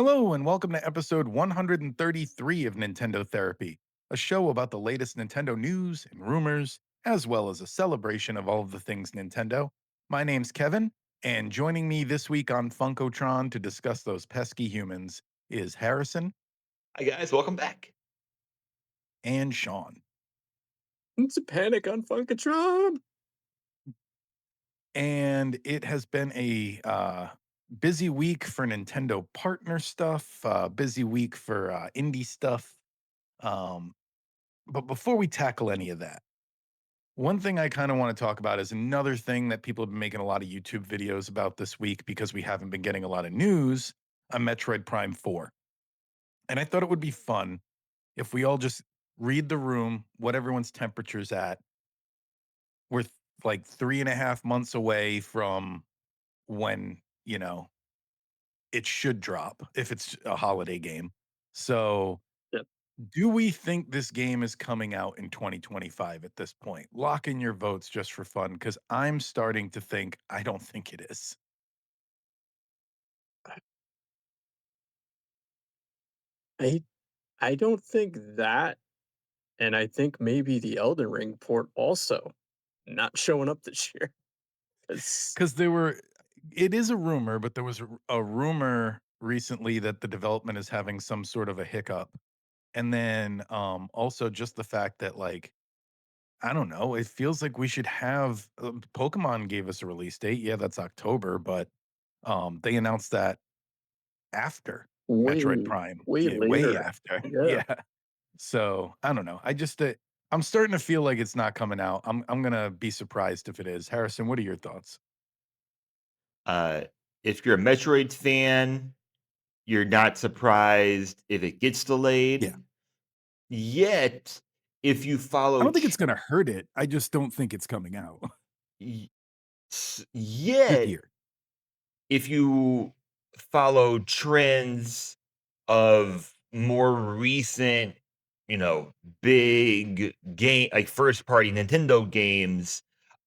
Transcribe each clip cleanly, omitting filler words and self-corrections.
Hello, and welcome to episode 133 of Nintendo Therapy, a show about the latest Nintendo news and rumors, as well as a celebration of all of the things Nintendo. My name's Kevin, and joining me this week on Funkotron to discuss those pesky humans is Harrison Hi guys, welcome back. and Shawn. It's a panic on Funkotron. And it has been a busy week for Nintendo partner stuff, busy week for indie stuff. Um, but before we tackle any of that, one thing I kind of want to talk about is another thing that people have been making a lot of YouTube videos about this week because we haven't been getting a lot of news on Metroid Prime 4. And I thought it would be fun if we all just read the room, what everyone's temperature's at. We're like 3.5 months away from when, it should drop if it's a holiday game. So Yep. do we think this game is coming out in 2025 at this point? Lock in your votes just for fun because I'm starting to think I don't think it is. I I don't think that, and I think maybe the Elden Ring port also not showing up this year. 'Cause Because it is a rumor, but there was a rumor recently that the development is having some sort of a hiccup. And then also just the fact that, like, I don't know, it feels like we should have Pokemon gave us a release date. Yeah, that's October, but they announced that after Metroid way, Prime. way Yeah, way later. after. Yeah. Yeah. So, I don't know. I'm starting to feel like it's not coming out. I'm gonna be surprised if it is. Harrison, what are your thoughts? Uh, if you're a Metroid fan, you're not surprised if it gets Yeah. delayed. Yet, if you I follow, don't think it's gonna hurt it. I just don't think it's coming out y- this yet year. if you follow trends of more recent, you know, big game like first party Nintendo games,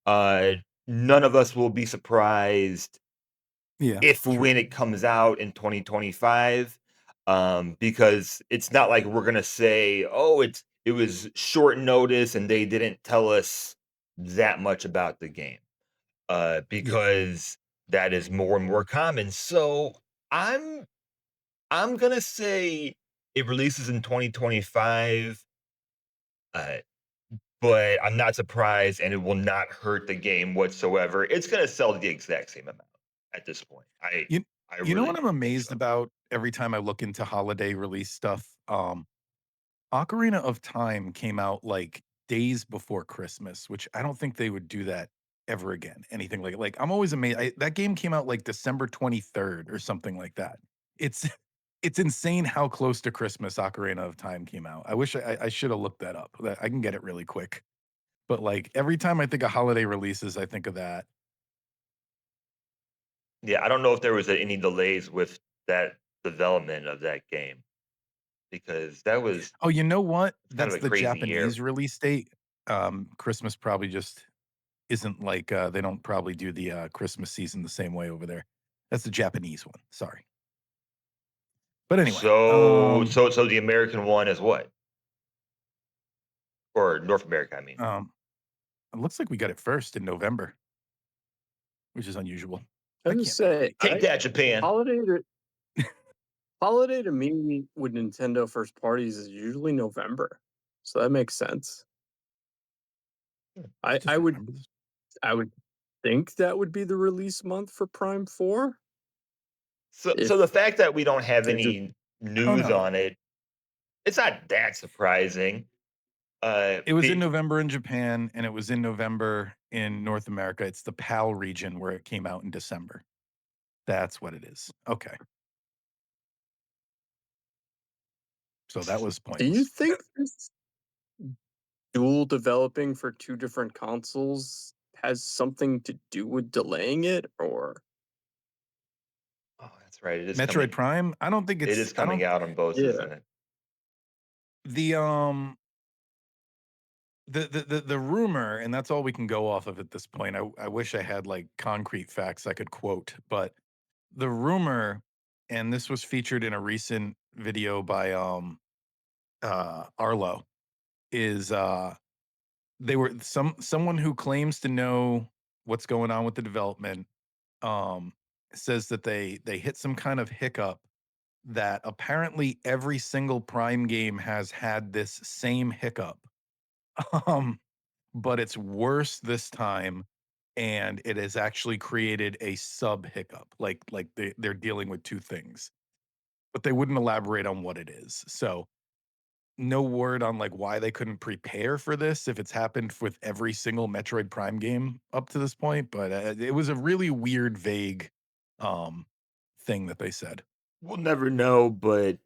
uh, none of us will be surprised Yeah, if true. when it comes out in 2025, because it's not like we're gonna say, "Oh, it was short notice and they didn't tell us that much about the game," Yeah. because that is more and more common. So I'm I'm gonna say it releases in 2025, uh, but I'm not surprised, and it will not hurt the game whatsoever. It's gonna sell the exact same amount at this point. You I you know really what I'm do think amazed so. about every time I look into holiday release stuff? Ocarina of Time came out, like, days before Christmas, which I don't think they would do that ever again, anything like, I'm always amazed that game came out, like, December 23rd or something like that. It's it's insane how close to Christmas Ocarina of Time came out. I wish I shoulda looked that up. That I can get it really quick. But, like, every time I think of holiday releases, I think of that. Yeah, I don't know if there was any delays with that development of that game because that was Oh, you know what? it's kind of That's a the crazy Japanese year. release date. Christmas probably just isn't like, they don't probably do the, Christmas season the same way over there. That's the Japanese one, sorry. But anyway, So the American one is what? Or North America, I mean. um, it looks like we got it first in November, which is unusual. I That would can't be say Take right. that, Japan. holiday to holiday to me with Nintendo first parties is usually November. So that makes sense. I I just I would remember this. I would think that would be the release month for Prime 4 So the if fact that we don't have they're just any I don't news know. on it, it's not that surprising. It was in Be November in Japan, and it was in November in North America. It's the PAL region where it came out in December. That's what it is. Okay. So that was do you pointless. think this dual developing for 2 different consoles has something to do with delaying it, or Oh, that's right, Metroid Prime? it is I coming don't out on both, yeah. isn't it? the, the rumor, and that's all we can go off of at this point. I wish I had, like, concrete facts I could quote, but the rumor and this was featured in a recent video by Arlo, is they were someone who claims to know what's going on with the development, um, says that they hit some kind of hiccup that apparently every single Prime game has had this same hiccup. Um, but it's worse this time, and it has actually created a sub hiccup. Like they're dealing with 2 things, but they wouldn't elaborate on what it is. So, no word on, like, why they couldn't prepare for this if it's happened with every single Metroid Prime game up to this point, but, it was a really weird, vague, um, thing that they said. We'll never know, but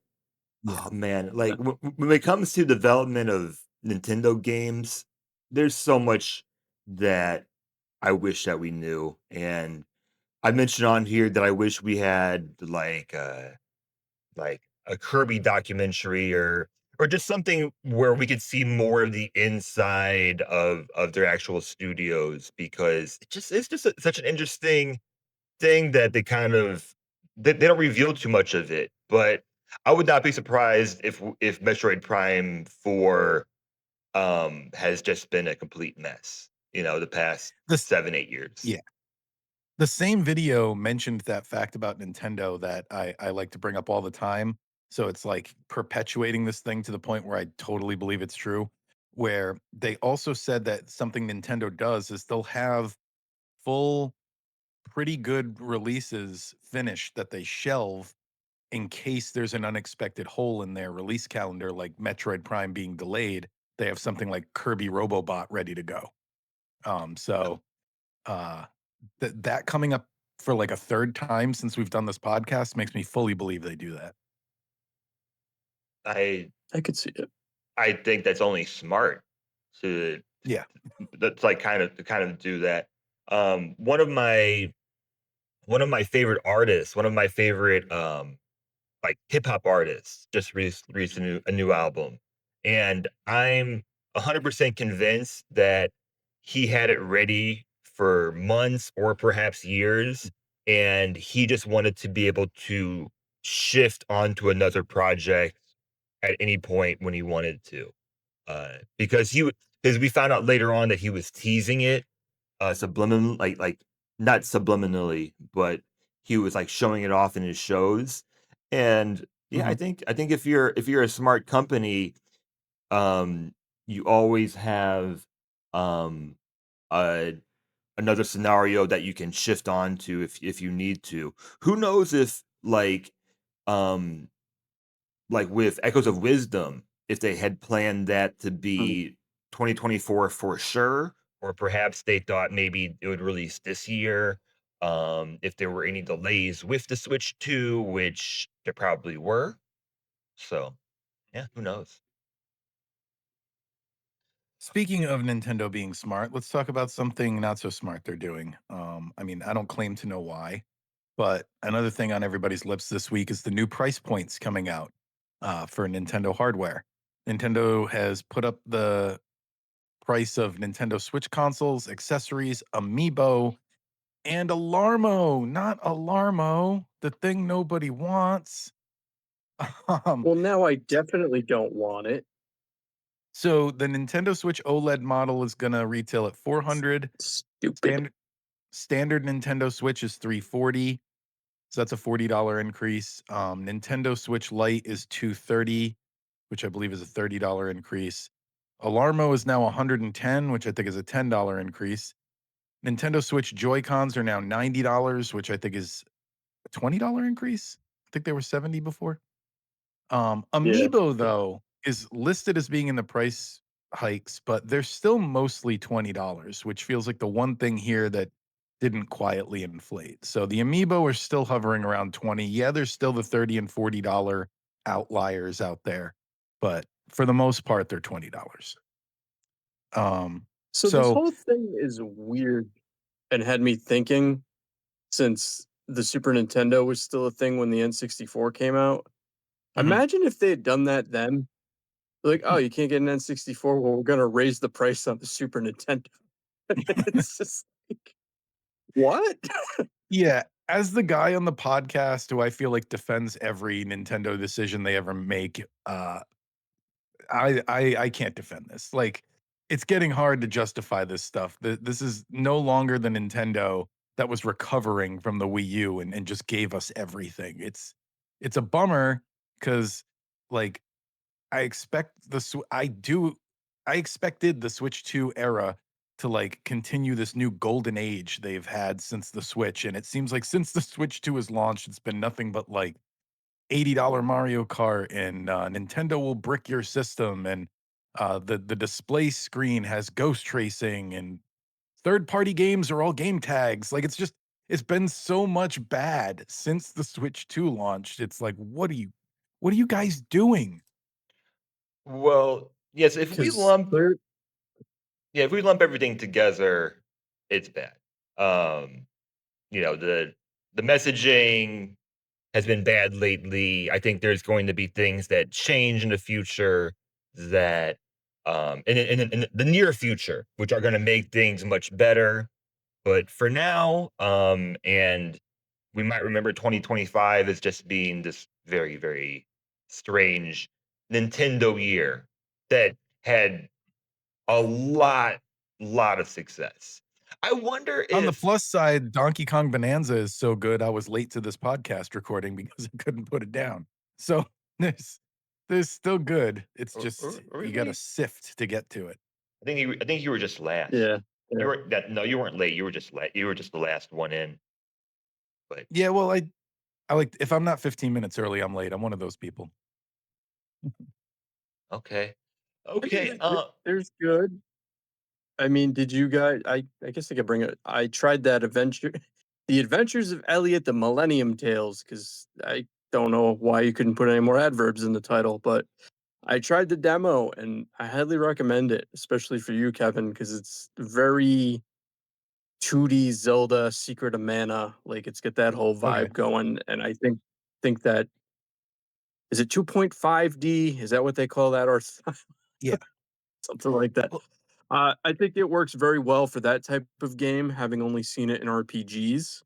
Yeah. oh man, Yeah. like when it comes to development of Nintendo games, there's so much that I wish that we knew. And I mentioned on here that I wish we had like a Kirby documentary or just something where we could see more of the inside of their actual studios because it's just such an interesting thing that they don't reveal too much of it. But I would not be surprised if Metroid Prime 4 has just been a complete mess, the past This 7, 8 years. Yeah. The same video mentioned that fact about Nintendo that I like to bring up all the time. So it's like perpetuating this thing to the point where I totally believe it's true. Where they also said that something Nintendo does is they'll have full, pretty good releases finished that they shelve in case there's an unexpected hole in their release calendar, like Metroid Prime being delayed. They have something like Kirby Robobot ready to go. So uh, that coming up for, like, a 3rd time since we've done this podcast makes me fully believe they do that. I I could see it. I think that's only smart to Yeah. that's like kind of do that. Um, one of my one of my favorite artists, one of my favorite like hip hop artists just released a new album. And I'm 100% convinced that he had it ready for months or perhaps years. And he just wanted to be able to shift onto another project at any point when he wanted to. Because we found out later on that he was teasing it, subliminal like not subliminally, but he was like showing it off in his shows. And yeah, I Mhm, think I think if you're a smart company, um, you always have um a another scenario that you can shift on to if you need to. Who knows if um like with Echoes of Wisdom, if they had planned that to Mm. be 2024 for sure, or perhaps they thought maybe it would release this year. If there were any delays with the Switch 2, which there probably were. So, yeah, who knows? Speaking of Nintendo being smart, let's talk about something not so smart they're doing. I mean, I don't claim to know why, but another thing on everybody's lips this week is the new price points coming out, for Nintendo hardware. Nintendo has put up the price of Nintendo Switch consoles, accessories, Amiibo, and Alarmo, not Alarmo, the thing nobody wants. Um, Well, now I definitely don't want it. so the Nintendo Switch OLED model is gonna retail at It's 400. stupid. Standard Nintendo Switch is 340, so that's a $40 increase. Nintendo Switch Lite is 230, which I believe is a $30 increase. Alarmo is now 110, which I think is a $10 increase. Nintendo Switch Joy-Cons are now $90, which I think is a $20 increase. I think they were 70 before. Yeah. Amiibo, though, is listed as being in the price hikes, but they're still mostly $20, which feels like the one thing here that didn't quietly inflate. So the Amiibo are still hovering around 20. Yeah, there's still the 30 and $40 outliers out there, but for the most part, they're $20. Um, So this so whole thing is weird and had me thinking since the Super Nintendo was still a thing when the N64 came out. mhm. Imagine if they had done that then. Like, oh, you can't get an N64. Well, we're gonna raise the price on the Super Nintendo. It's just like, what? Yeah. as the guy on the podcast who I feel like defends every Nintendo decision they ever make, I can't defend this. Like, it's getting hard to justify this stuff. This is no longer the Nintendo that was recovering from the Wii U and just gave us everything. It's a bummer because like I expect I expected the Switch 2 era to like continue this new golden age they've had since the Switch. And it seems like since the Switch 2 has launched, it's been nothing but like $80 Mario Kart and Nintendo will brick your system and the display screen has ghost tracing and third party games are all game tags. Like it's been so much bad since the Switch 2 launched. It's like what are you guys doing? Well, yes, because they're if we lump everything together, it's bad. Um, the messaging has been bad lately. I think there's going to be things that change in the future that in the near future, which are going to make things much better. But for now, and we might remember 2025 as just being this very, very strange Nintendo year that had a lot of success. I wonder On the if plus side, Donkey Kong Bonanza is so good, I was late to this podcast recording because I couldn't put it down. So there's there's still good. It's just you gotta really, sift to get to it. I think you were just last. yeah, yeah. You were that no, you weren't late. You were just the last one in. But Yeah, well, I like if I'm not 15 minutes early, I'm late. I'm one of those people. okay, I mean, okay. there's good. I mean, did you guys? I guess I could bring it. I tried that adventure, the Adventures of Elliot, the Millennium Tales, because I don't know why you couldn't put any more adverbs in the title, but I tried the demo and I highly recommend it, especially for you, Kevin, because it's very 2D Zelda Secret of Mana. Like it's got that whole Okay. vibe going, and I think that is it 2.5D? Is that what they call that, or Yeah. something like that? Well, I think it works very well for that type of game, having only seen it in RPGs.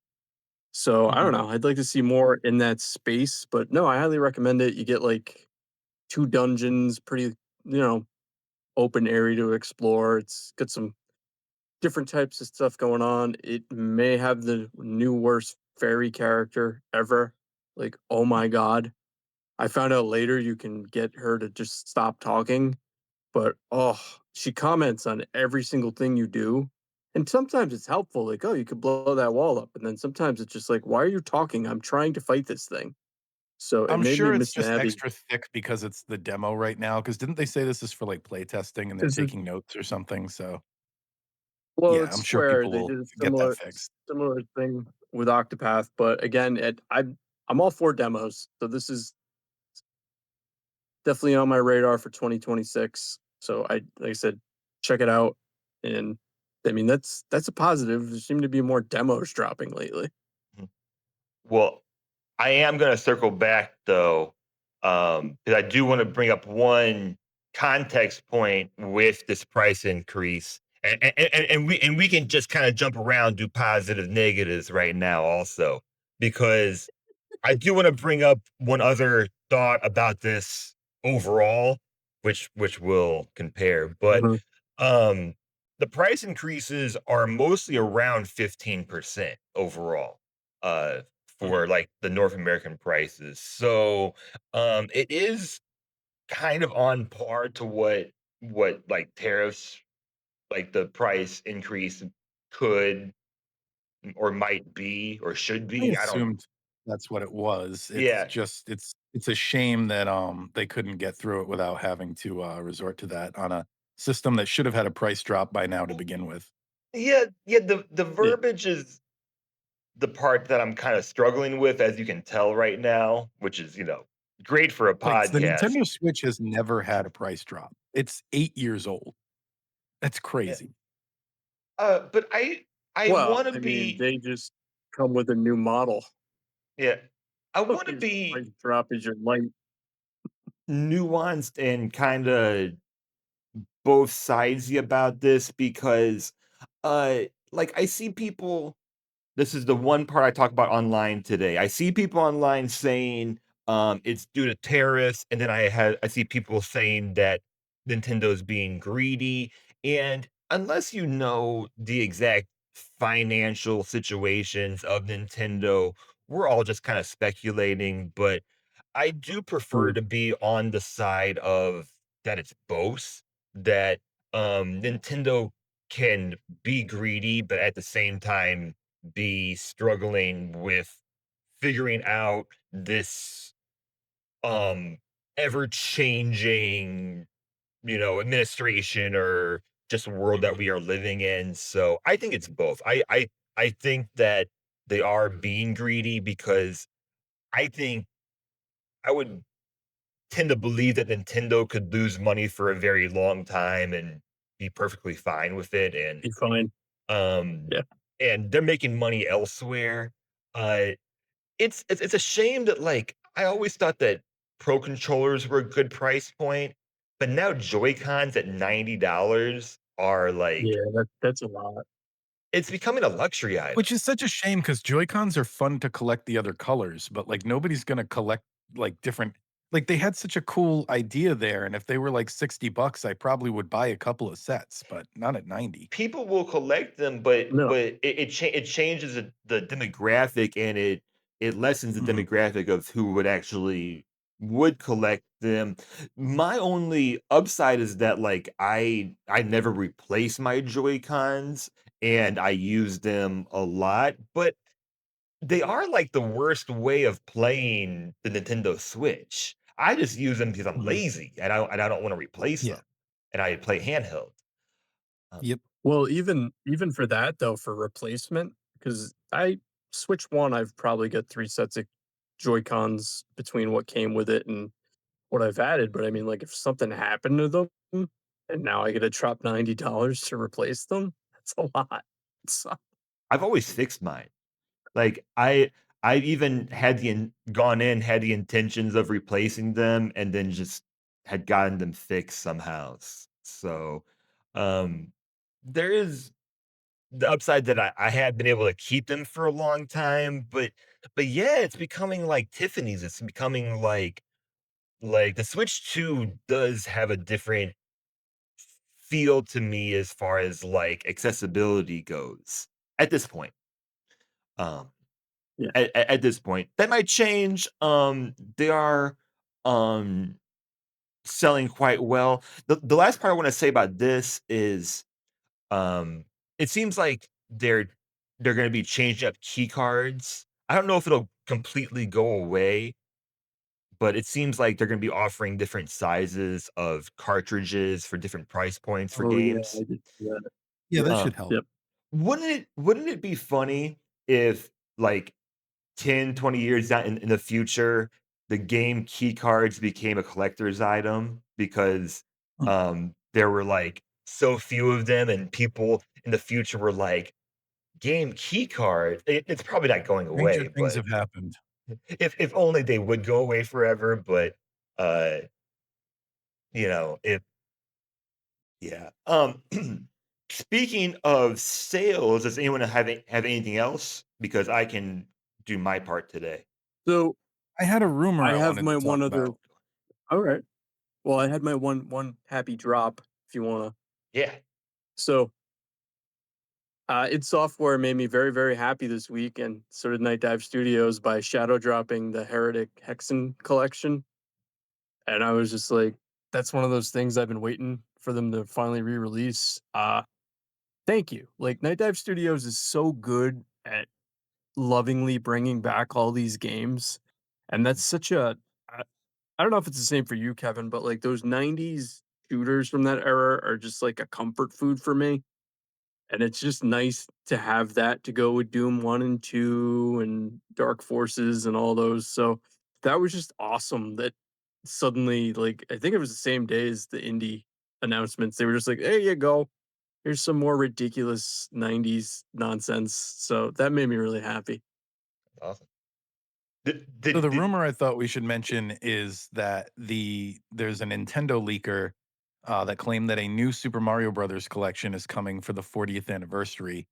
So I don't mhm. know. I'd like to see more in that space, but no, I highly recommend it. You get like two dungeons, pretty, open area to explore. It's got some different types of stuff going on. It may have the new worst fairy character ever. Like, oh my god. I found out later you can get her to just stop talking, but oh, she comments on every single thing you do. And sometimes it's helpful, like, oh, you could blow that wall up. And then sometimes it's just like, why are you talking? I'm trying to fight this thing. So it I'm made me sure it's miss just Maddie. extra thick because it's the demo right now. Because didn't they say this is for, like, play testing and they're This is taking notes or something? So, well, yeah, it's I'm sure Square. people They will did a get that similar fixed. similar thing with Octopath, but again, I'm all for demos. So this is definitely on my radar for 2026. So like I said, check it out. And I mean that's a positive. There seem to be more demos dropping lately. Well, I am gonna circle back though, because I do want to bring up one context point with this price increase, and we can just kind of jump around, do positive negatives right now, also because I do want to bring up one other thought about this overall, which will compare, but Mhm, um, the price increases are mostly around 15% overall, uh, Mhm. for like the North American prices. So, it is kind of on par to what like tariffs, like the price increase could or might be or should I be. I don't. assumed that's what it was. It's Yeah. just it's a shame that, they couldn't get through it without having to, resort to that on a system that should have had a price drop by now to begin with. Yeah, yeah. The yeah. verbiage is the part that I'm kind of struggling with, as you can tell right now, which is great for a Like, the podcast. Nintendo Switch has never had a price drop. It's 8 years old. That's Yeah. crazy. But I Well, want to I mean, be they just come with a new model. yeah, I want to His be price drop is your light. nuanced and kind of both sidesy about this because, uh, like I see people. This is the one part I talk about online today. I see people online saying, it's due to tariffs, and then I see people saying that Nintendo's being greedy, and unless you know the exact financial situations of Nintendo, we're all just kinda speculating, but I do prefer Mm, to be on the side of that it's both, that, Nintendo can be greedy, but at the same time be struggling with figuring out this, um, ever-changing, administration or just world that we are living in, so I think it's both. I think that they are being greedy because I think I would tend to believe that Nintendo could lose money for a very long time and be perfectly fine with it, be fine. um, Yeah. and they're making money elsewhere. Uh, it's a shame that, like, I always thought that Pro controllers were a good price point, but now Joy-Cons at $90 are, like, Yeah, that's a lot. it's becoming a luxury item. Which is such a shame because Joy-Cons are fun to collect the other colors, but, like, nobody's gonna collect, like, different like, they had such a cool idea there, and if they were, like, 60 bucks, I probably would buy a couple of sets, but not at 90. People will collect them, but No. it changes the demographic, and it lessens the Mhm, demographic of who would actually would collect them. My only upside is that, like, I never replace my Joy-Cons, and I use them a lot, but they are, like, the worst way of playing the Nintendo Switch. I just use them because I'm mhm. lazy, and I don't wanna replace Yeah. them, and I play handheld. Um, Yep. Well, even for that though, for replacement, because I Switch 1, I've probably got 3 sets of Joy-Cons between what came with it and what I've added, but I mean, like, if something happened to them and now I gotta drop $90 to replace them, that's a lot. So I've always fixed mine. Like, I even had gone in, had the intentions of replacing them, and then just had gotten them fixed somehow. So, um, there is the upside that I had been able to keep them for a long time, but yeah, it's becoming like Tiffany's. It's becoming like the Switch 2 does have a different feel to me as far as, like, accessibility goes at this point. Um yeah. at this point. That might change. They are um selling quite well. The last part I want to say about this is it seems like they're going to be changing up key cards. I don't know if it'll completely go away, but it seems like they're going to be offering different sizes of cartridges for different price points for Oh, yeah, I games. did see that. Yeah, Yep, that should Um, help. yep. wouldn't it be funny if, like, 10, 20 years down in the future, the game key cards became a collector's item because, Hmm. there were, like, so few of them, and people in the future were like, "Game key card?" It's probably not going Stranger away, things but have happened. if only they would go away forever, but, uh, if yeah. Speaking of sales, does anyone have anything else? Because I can do my part today. So, I had a rumor I I have wanted to my talk one other about. alright. Well, I had my one happy drop, if you wanna Yeah. so, id Software made me very, very happy this week, and so did Night Dive Studios by shadow dropping the Heretic Hexen collection, and I was just like, that's one of those things I've been waiting for them to finally re-release. Thank you. Like, Night Dive Studios is so good at lovingly bringing back all these games, and that's such a I don't know if it's the same for you, Kevin, but, like, those '90s shooters from that era are just like a comfort food for me. And it's just nice to have that to go with Doom 1 and 2 and Dark Forces and all those, so that was just awesome that suddenly, like, I think it was the same day as the indie announcements, they were just like, "There you go. Here's some more ridiculous '90s nonsense," so that made me really happy. Awesome. So the Did rumor I thought we should mention is that there's a Nintendo leaker that claimed that a new Super Mario Brothers collection is coming for the 40th anniversary.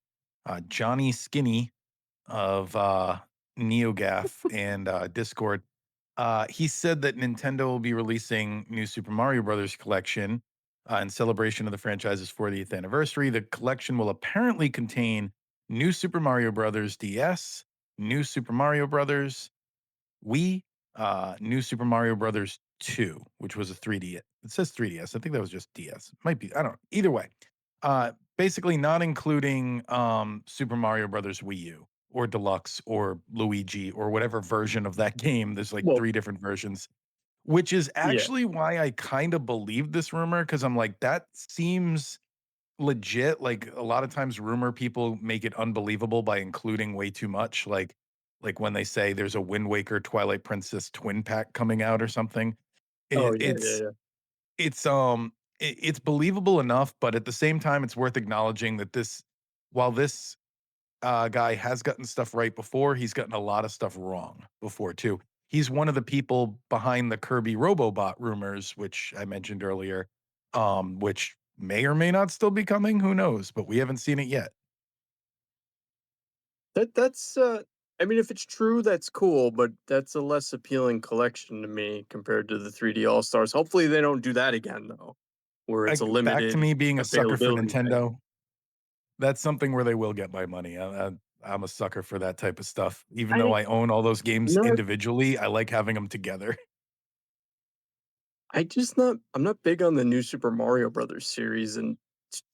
Johnny Skinny of NeoGaf and Discord. He said that Nintendo will be releasing New Super Mario Brothers collection in celebration of the franchise's 40th anniversary. The collection will apparently contain New Super Mario Brothers DS, New Super Mario Brothers, Wii, New Super Mario Brothers 2, which was a 3D. It says 3DS. I think that was just DS. Might be. I don't know. Either way, basically not including Super Mario Brothers Wii U or Deluxe or Luigi or whatever version of that game. There's like Well, three different versions, which is yeah. actually why I kind of believe this rumor because I'm like, that seems legit. Like a lot of times rumor people make it unbelievable by including way too much. Like when they say there's a Wind Waker Twilight Princess twin pack coming out or something. Oh, It, yeah, yeah, it's yeah. it's it's believable enough, but at the same time, it's worth acknowledging that while this guy has gotten stuff right before, he's gotten a lot of stuff wrong before too. He's one of the people behind the Kirby Robobot rumors, which I mentioned earlier, which may or may not still be coming. Who knows? But we haven't seen it yet. That's I mean, if it's true, that's cool, but that's a less appealing collection to me compared to the 3D All-Stars. Hopefully, they don't do that again, though, where it's a Back to limited me being a sucker for availability thing. Nintendo. That's something where they will get my money. I'm a sucker for that type of stuff. Even though I I own all those games not individually, I like having them together. I just not I'm not big on the new Super Mario Brothers series, and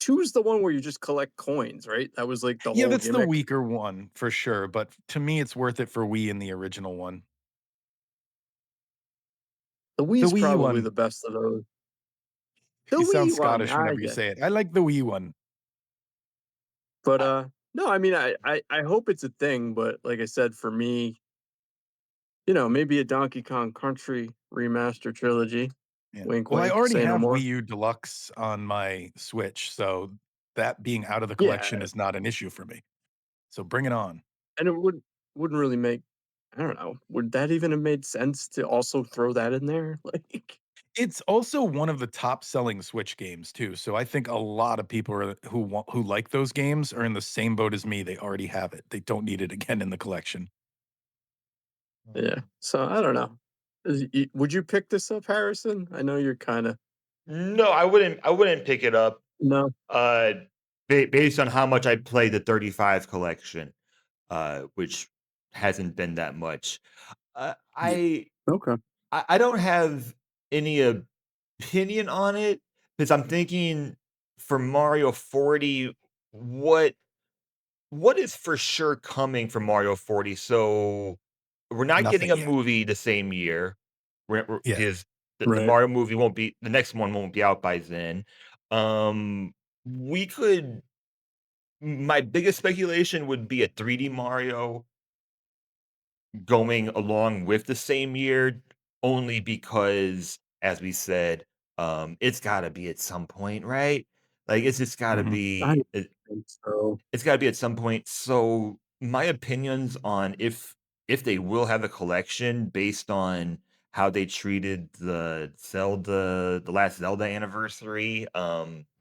2 is the one where you just collect coins, right? That was, like, the Yeah, whole that's the gimmick. weaker one for sure, but to me, it's worth it for Wii and the original one. The The Wii's Wii probably one. the best of those. The You sound Wii one, Scottish I whenever you get. say it. I like the Wii one. But, I no, I mean, I hope it's a thing, but like I said, for me, maybe a Donkey Kong Country remaster trilogy. Yeah. Wink, Well, I wink, already say no have Wii more. U Deluxe on my Switch, so that being out of the collection Yeah, is not an issue for me. So bring it on. and it wouldn't really make I don't know, would that even have made sense to also throw that in there? Like It's also one of the top selling Switch games too, so I think a lot of people who like those games are in the same boat as me. They already have it. They don't need it again in the collection. yeah, so I don't know. Would you pick this up, Harrison? I know you're kinda No, I wouldn't pick it up, no? uh, based on how much I played the 35 collection, which hasn't been that much. Uh, Yeah. I Okay. I don't have any opinion on it because 'cause I'm thinking for Mario 40, what what is for sure coming for Mario 40? So, we're not getting Nothing a yet. movie the same year, we're Yeah. 'cause the Right. Mario movie won't be the next one won't be out by then. Um, we could my biggest speculation would be a 3D Mario going along with the same year, only because, as we said, it's gotta be at some point, right? Like, it's just gotta Mhm. I be think so. it's gotta be at some point. So, my opinions on if they will have a collection based on how they treated the last Zelda anniversary,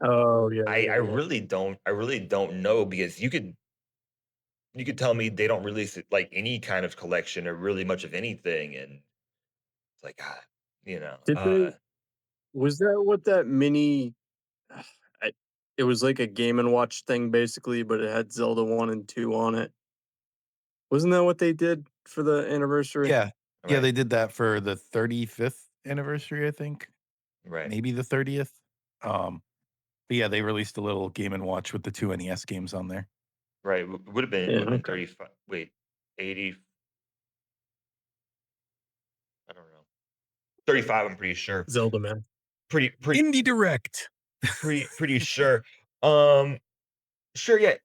Oh, yeah, I yeah, yeah. really don't know because you could tell me they don't release it like any kind of collection or really much of anything, and it's like, God, you know, Did they was that what that mini I it was like a Game& and Watch thing basically, but it had Zelda 1 and 2 on it. Wasn't that what they did for the anniversary? Yeah. Yeah, right, they did that for the 35th anniversary, I think. right, Maybe the 30th. Um, but yeah, they released a little Game& and Watch with the 2 NES games on there. right. Would have been Yeah, would have been okay. 35. Wait, 80. I don't know. 35. I'm pretty sure. Zelda man. Pretty pretty Indie Direct. pretty sure. Um, sure. Yeah.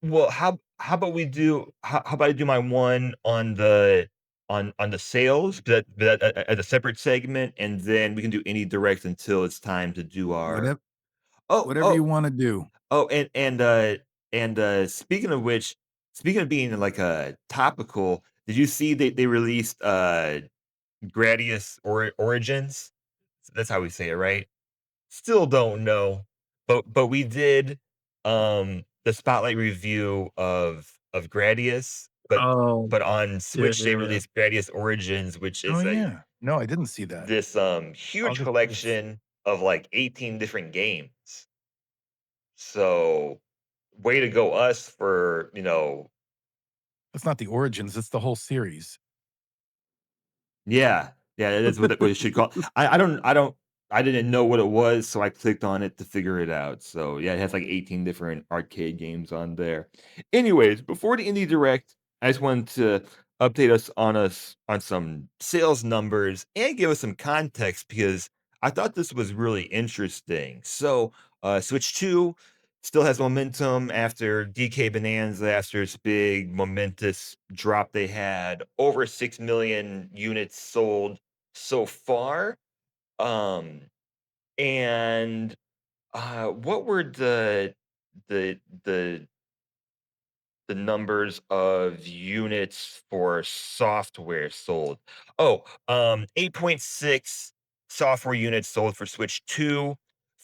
Well, how about we do? How about I do my one on the sales, but as a separate segment, and then we can do any direct until it's time to do our. Whatever Oh, whatever oh, you wanna do. oh, speaking of which, speaking of being, like, topical, did you see they released, Gradius Origins? That's how we say it, right? Still don't know, but we did, the spotlight review of Gradius. but Oh, on yeah, Switch, they yeah, yeah. released Gradius Origins, which Oh, is a yeah. No, I didn't see that. this, huge August this collection of, like, 18 different games. So, way to go us for, that's not the Origins, it's the whole series. yeah, yeah, that's what it should call. I didn't know what it was, so I clicked on it to figure it out. So yeah, it has like 18 different arcade games on there. Anyways, before the Indie Direct, I just wanted to update us on some sales numbers and give us some context because I thought this was really interesting. So Switch 2 still has momentum after DK Bonanza, after this big momentous drop they had. Over 6 million units sold so far. Um, and what were the the the numbers of units for software sold? Oh, 8.6 software units sold for Switch 2,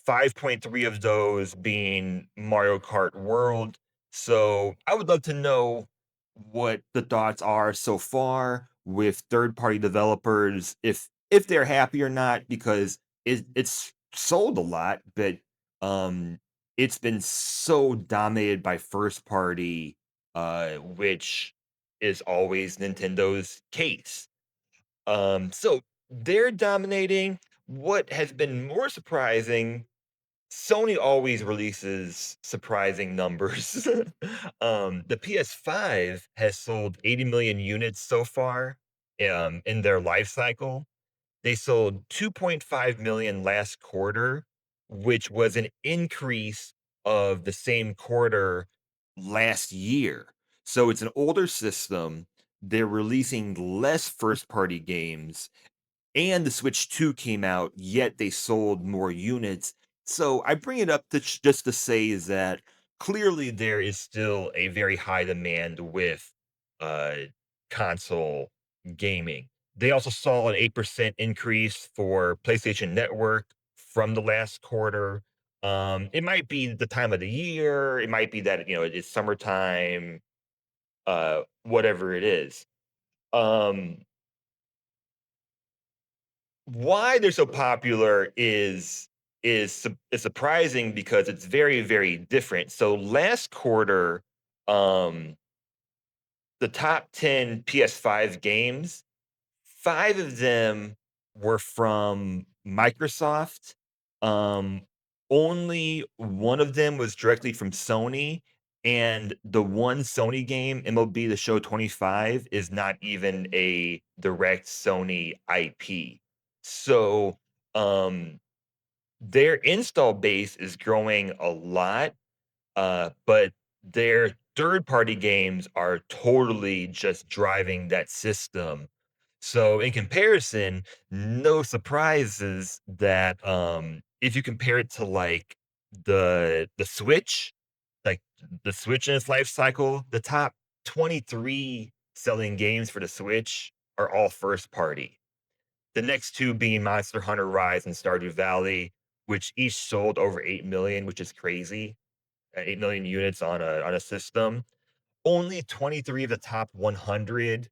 5.3 of those being Mario Kart World. So I would love to know what the thoughts are so far with third-party developers, if they're happy or not, because it's sold a lot, but um it's been so dominated by first party, which is always Nintendo's case. So they're dominating. What has been more surprising, Sony always releases surprising numbers. The PS5 has sold 80 million units so far, in their life cycle. They sold 2.5 million last quarter, which was an increase of the same quarter last year. So it's an older system. They're releasing less first party games, and the Switch 2 came out, yet they sold more units. So I bring it up to just to say is that clearly there is still a very high demand with uh, console gaming. They also saw an 8% increase for PlayStation Network from the last quarter. It might be the time of the year, it might be that it's summertime, whatever it is. Um, why they're so popular is surprising because it's very, very different. So last quarter, um, the top 10 PS5 games, 5 of them were from Microsoft. Um, Only one of them was directly from Sony, and the one Sony game, MLB The Show 25, is not even a direct Sony IP. So, um, their install base is growing a lot, but their third-party games are totally just driving that system. So in comparison, no surprises that, if you compare it to, like, the Switch, like, the Switch in its life cycle, the top 23 selling games for the Switch are all first party. The next 2 being Monster Hunter Rise and Stardew Valley, which each sold over 8 million, which is crazy. 8 million units on a system. Only 23 of the top 100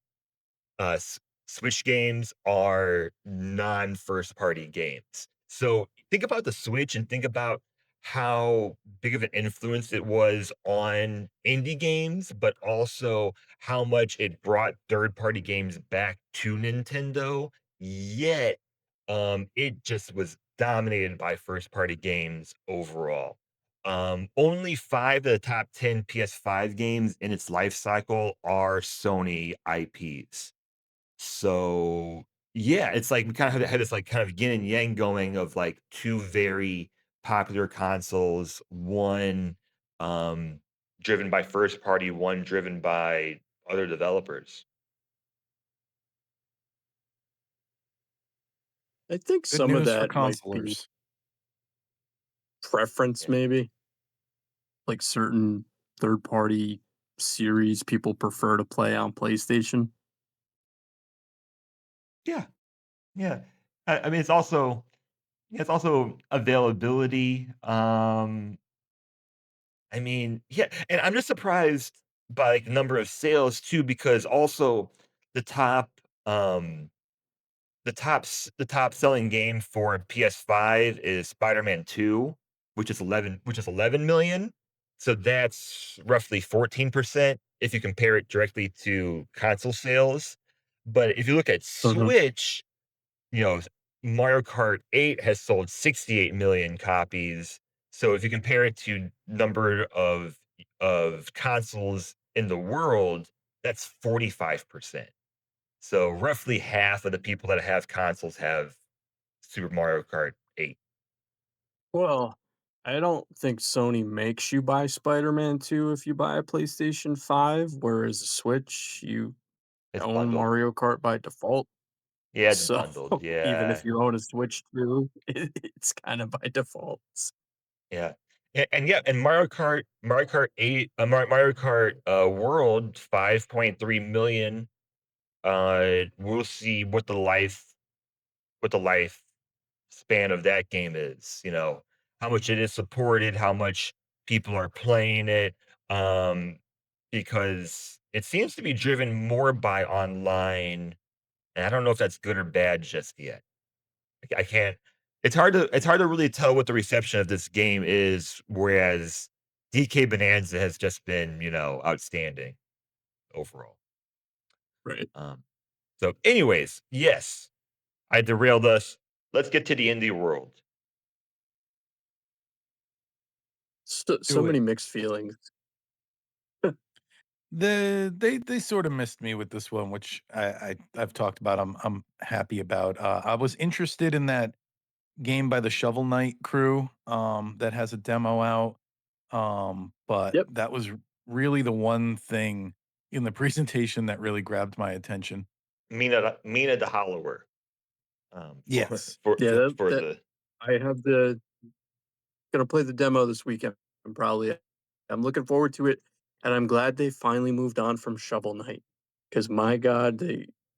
Switch games are non first party games. So think about the Switch and think about how big of an influence it was on indie games, but also how much it brought third party games back to Nintendo. Yet, it just was dominated by first party games overall. Only 5 of the top 10 PS5 games in its life cycle are Sony IPs. So, yeah, it's like we kind of had this, like, kind of yin and yang going of, like, 2 very popular consoles, one, um, driven by first party, one driven by other developers. I think Good some of news for that might be consolers. preference, Yeah. maybe. Like certain third party series people prefer to play on PlayStation. Yeah, yeah. I mean, it's also, yeah, it's also availability, I mean, yeah, and I'm just surprised. by like number of sales too, because also the top um the top selling game for PS5 is Spider-Man 2, which is 11 million. So that's roughly 14% if you compare it directly to console sales. But if you look at Mhm. Switch, you know, Mario Kart 8 has sold 68 million copies. So if you compare it to number of consoles in the world, that's 45%. So roughly half of the people that have consoles have Super Mario Kart 8. Well, I don't think Sony makes you buy Spider-Man 2 if you buy a PlayStation 5, whereas a Switch, you It's own bundled. Mario Kart by default. Yeah, it's So bundled. even if Yeah. you own a Switch too, it's kind of by default. Yeah. And yeah, and Mario Kart 8, Mario Kart World 5.3 million. We'll see what the life span of that game is, how much it is supported, how much people are playing it, because it seems to be driven more by online, and I don't know if that's good or bad just yet. I can't. It's hard to really tell what the reception of this game is, whereas DK Bonanza has just been, outstanding overall. Right. Um, so, anyways, yes, I derailed us. Let's get to the indie world. So Do it. many mixed feelings. They sort of missed me with this one, which I've talked about. I'm happy about. I was interested in that game by the Shovel Knight crew, that has a demo out. But Yep. that was really the one thing in the presentation that really grabbed my attention. Mina the Hollower, for Yes. for Yeah, for that for that the I have the gonna play the demo this weekend. I'm looking forward to it, and I'm glad they finally moved on from Shovel Knight. Because my god,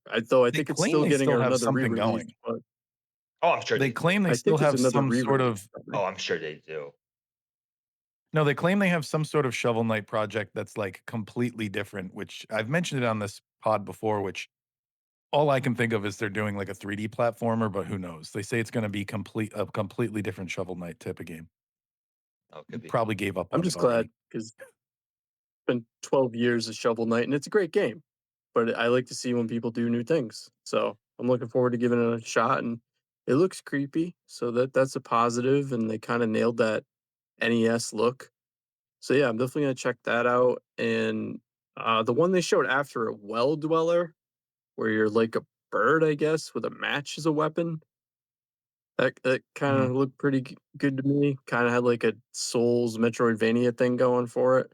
I They think it's claim still they getting still have another something re-release, going. but oh, I'm sure They they claim do. they I still think there's have another some sort re-release of coming. Oh, I'm sure they do. no, they claim they have some sort of Shovel Knight project that's, like, completely different, which I've mentioned it on this pod before, which all I can think of is they're doing, like, a 3D platformer, but who knows? They say it's gonna be a completely different Shovel Knight type of game. Oh, could be. Probably gave up I'm on it just glad already. because it's been 12 years of Shovel Knight, and it's a great game. But I like to see when people do new things. So I'm looking forward to giving it a shot, and it looks creepy, so that's a positive, and they kind of nailed that NES look. So yeah, I'm definitely gonna check that out. And the one they showed after a well dweller, where you're like a bird, I guess, with a match as a weapon. That kind Mhm, of looked pretty good to me. Kind of had like a Souls Metroidvania thing going for it.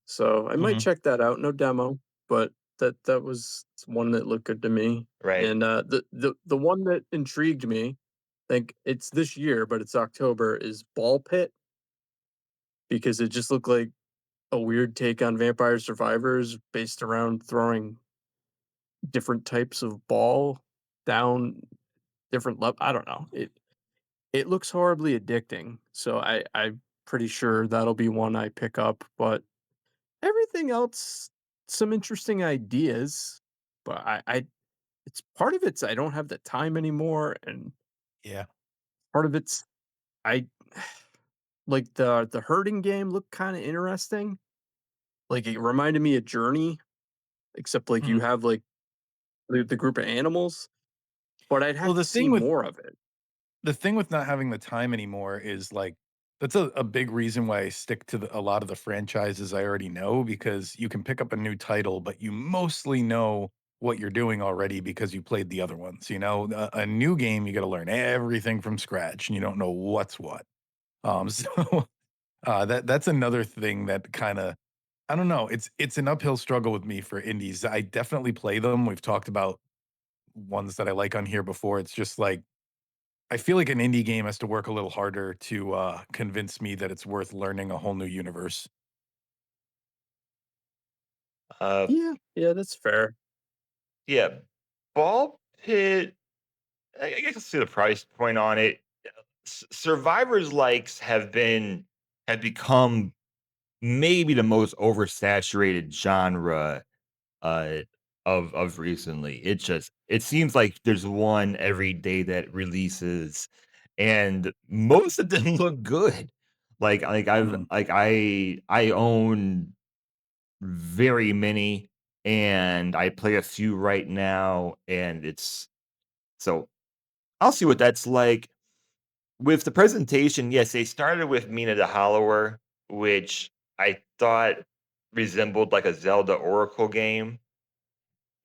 So I might mhm. check that out. No demo, but that was one that looked good to me. Right. And the one that intrigued me, think it's this year, but it's October, is Ball Pit because it just looked like a weird take on Vampire Survivors based around throwing different types of ball down different level. I don't know. It looks horribly addicting. So I'm pretty sure that'll be one I pick up. But everything else, some interesting ideas. But I it's part of it's I don't have the time anymore, and Yeah. part of it's I like the herding game looked kind of interesting. Like it reminded me of Journey, except like you Mhm. have like the group of animals, but I'd Well, have to see more of it. the thing with not having the time anymore is, like, that's a big reason why I stick to a lot of the franchises I already know, because you can pick up a new title, but you mostly know what you're doing already because you played the other ones, you know? A new game, you gotta learn everything from scratch, and you don't know what's what. So, that's another thing that kinda I don't know, it's an uphill struggle with me for indies. I definitely play them. We've talked about ones that I like on here before. It's just like I feel like an indie game has to work a little harder to, convince me that it's worth learning a whole new universe. Uh, Yeah, yeah, that's fair. yeah, Ball Pit. I guess I see the price point on it. Survivors likes have become maybe the most oversaturated genre uh of recently. It seems like there's one every day that releases, and most of them look good. Mm. I own very many, and I play a few right now, and it's so I'll see what that's like. With the presentation, yes, they started with Mina the Hollower, which I thought resembled like a Zelda Oracle game,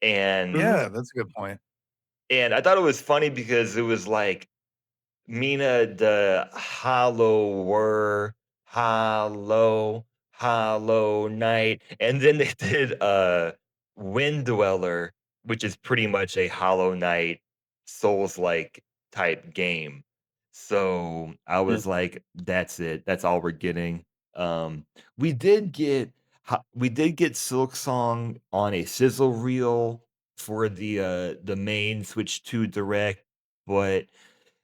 and Mhm. Yeah, that's a good point. I thought it was funny because it was like Mina the Hollower, Hollow Knight, and then they did, Wind Dweller, which is pretty much a Hollow Knight Souls-like type game. So, I Yeah. was like, "That's it, that's all we're getting." We did get we did get Silk Song on a sizzle reel for the main Switch 2 Direct, but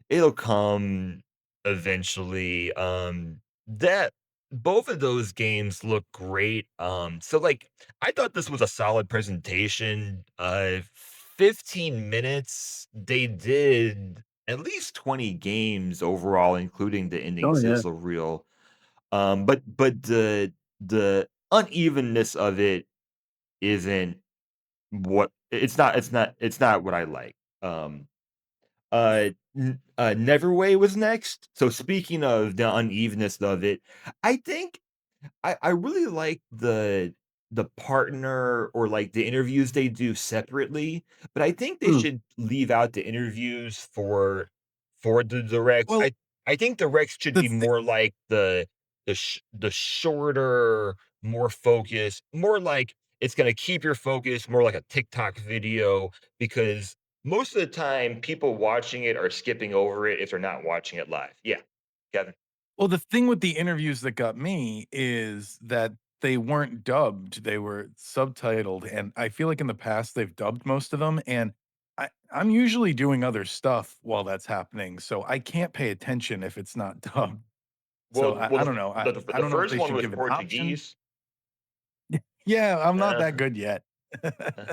it'll come eventually. That both of those games look great. So like I thought this was a solid presentation. 15 minutes. They did at least 20 games overall, including the ending Oh, yeah. sizzle reel. But the unevenness of it isn't what it's not what I like. Um Neverway was next. So speaking of the unevenness of it, I think I really like the partner or like the interviews they do separately, but I think they Mm. should leave out the interviews for the directs. Well, I think directs should the be thi more like the shorter, more focused, more like it's gonna keep your focus, more like a TikTok video because most of the time people watching it are skipping over it if they're not watching it live. Yeah, Kevin. well, the thing with the interviews that got me is that they weren't dubbed, they were subtitled, and I feel like in the past they've dubbed most of them, and I'm usually doing other stuff while that's happening, so I can't pay attention if it's not dubbed. So I don't know, I The don't know if first they one should was give an option. Portuguese. Yeah, I'm not Uh, that good yet. uh,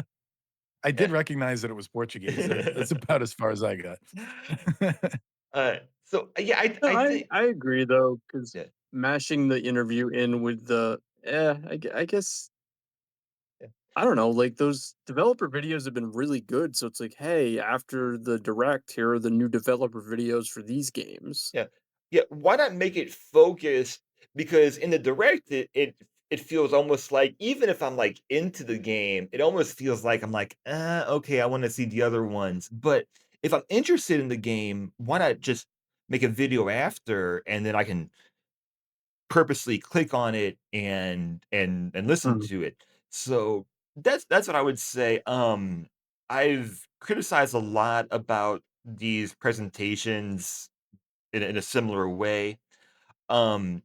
I did yeah. recognize that it was Portuguese, that's about as far as I got. Yeah, No, I think I agree though, because yeah, mashing the interview in with the I guess yeah. I don't know, like, those developer videos have been really good, so it's like, "Hey, after the direct, here are the new developer videos for these games." Yeah. Yeah, why not make it focused? Because in the direct, it feels almost like even if I'm, like, into the game, it almost feels like I'm like, okay, I wanna see the other ones." But if I'm interested in the game, why not just make a video after, and then I can purposely click on it and listen Mhm. to it. So, that's what I would say. I've criticized a lot about these presentations in a similar way. Um,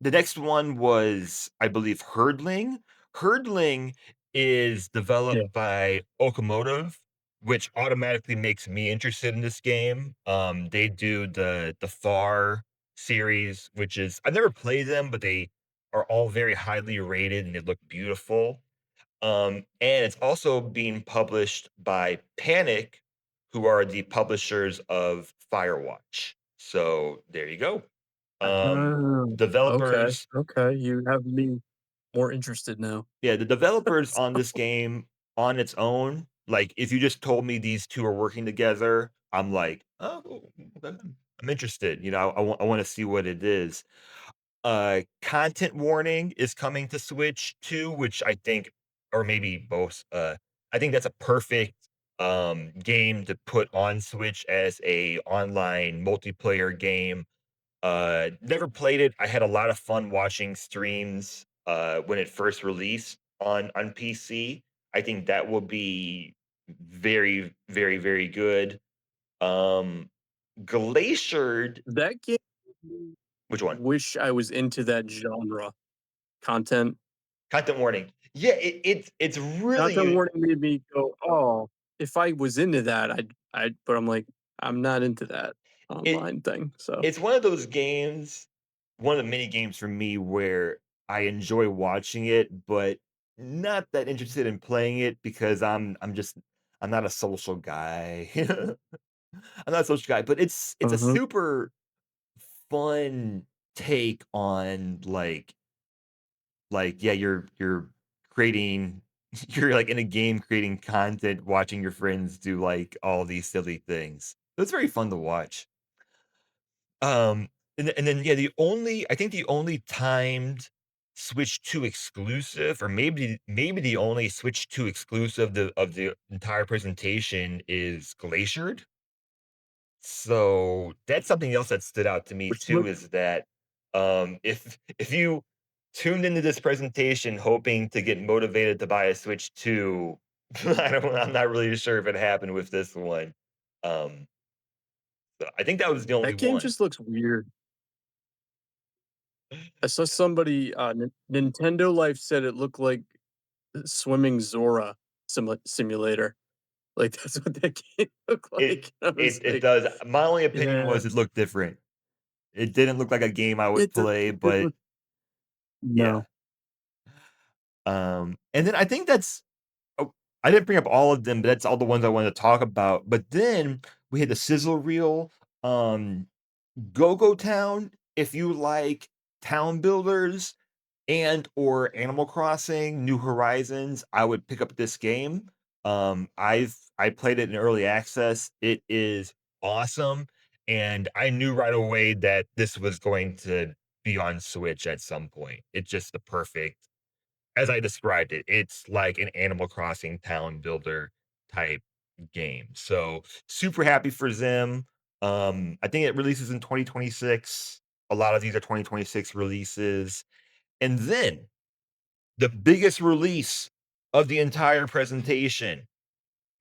the next one was, I believe, Herdling. Herdling is Yeah. developed by Okomotive, which automatically makes me interested in this game. They do the Far series, which is I've never played them, but they are all very highly rated and they look beautiful. And it's also being published by Panic, who are the publishers of Firewatch. So there you go. Oh, okay, Developers okay, you have me more interested now. yeah, the developers on this game on its own, like, if you just told me these 2 are working together, I'm like, "Oh, okay, I'm interested," I wanna see what it is. Content warning is coming to Switch too, which I think or maybe both, I think that's a perfect, game to put on Switch as a online multiplayer game. Never played it. I had a lot of fun watching streams, when it first released on PC. I think that will be very, very, very good. Um, Glaciered That game made me which one? wish I was into that genre. Content Content warning. Yeah, it's content really warning made me go, "Oh, if I was into that, I'd" but I'm like, "I'm not into that it online thing," so it's one of those games, one of the many games for me where I enjoy watching it, but not that interested in playing it because I'm not a social guy. I'm not a social guy, but it's a Mhm. super fun take on yeah, you're creating you're like in a game creating content, watching your friends do like all these silly things. It's very fun to watch. Um, and then yeah, I think the only timed Switch 2 exclusive, or maybe the only Switch 2 exclusive of the entire presentation is Glaciered. So that's something else that stood out to me Which too look is that if you tuned into this presentation hoping to get motivated to buy a Switch 2, I'm not really sure if it happened with this one. Um, so I think that was the only that game one. just looks weird. I saw somebody, Nintendo Life said it looked like swimming Zora simulator. Like, that's what that game looked It like. I was it like, does. My only opinion "Yeah, was it looked different. It didn't look like a game I would play, it did but look." yeah. No. And then I think that's oh, I didn't bring up all of them, but that's all the ones I wanted to talk about. But then we had the sizzle reel, um, Go-Go Town. If you like town builders and or Animal Crossing, New Horizons, I would pick up this game. I played it in early access. It is awesome, and I knew right away that this was going to be on Switch at some point. It's just the perfect as I described it, it's like an Animal Crossing town builder type game. So super happy for Zim. I think it releases in 2026. A lot of these are 2026 releases. And then the biggest release of the entire presentation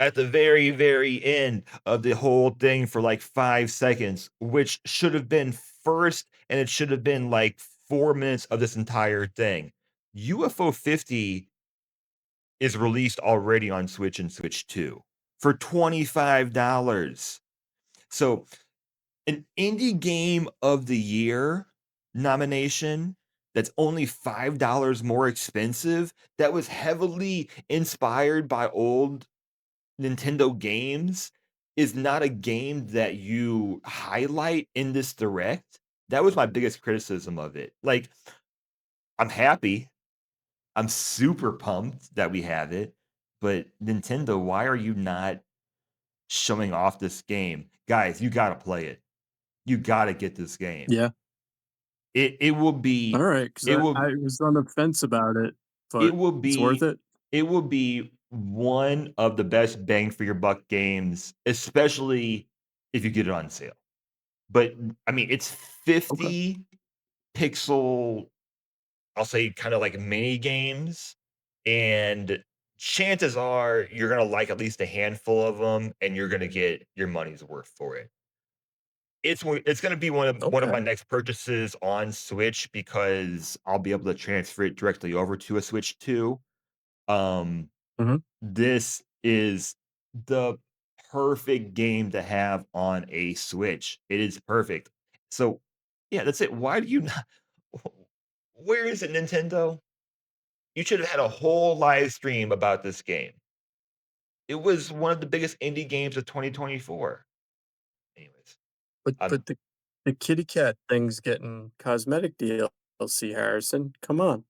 at the very, very end of the whole thing for like 5 seconds, which should have been first, and it should have been like 4 minutes of this entire thing. UFO 50 is released already on Switch and Switch 2 for $25. So, an indie game of the year nomination that's only $5 more expensive, that was heavily inspired by old Nintendo games, is not a game that you highlight in this direct. That was my biggest criticism of it. Like, I'm happy. I'm super pumped that we have it, but Nintendo, why are you not showing off this game? Guys, you gotta play it. You gotta get this game. Yeah. It will be Alright, 'cause it will I was on the fence about it, it but will it's worth be it? it will be one of the best bang for your buck games, especially if you get it on sale. But, I mean, it's Okay. 50 pixel, I'll say, kinda like mini games, and chances are you're gonna like at least a handful of them, and you're gonna get your money's worth for it. It's gonna be one of Okay. my next purchases on Switch because I'll be able to transfer it directly over to a Switch 2. Um, Mhm. this is the perfect game to have on a Switch. It is perfect. So, yeah, that's it. Why do you not where is it, Nintendo? You should have had a whole live stream about this game. It was one of the biggest indie games of 2024. Anyways, um, But the kitty cat thing's getting cosmetic DLC, Harrison. Come on.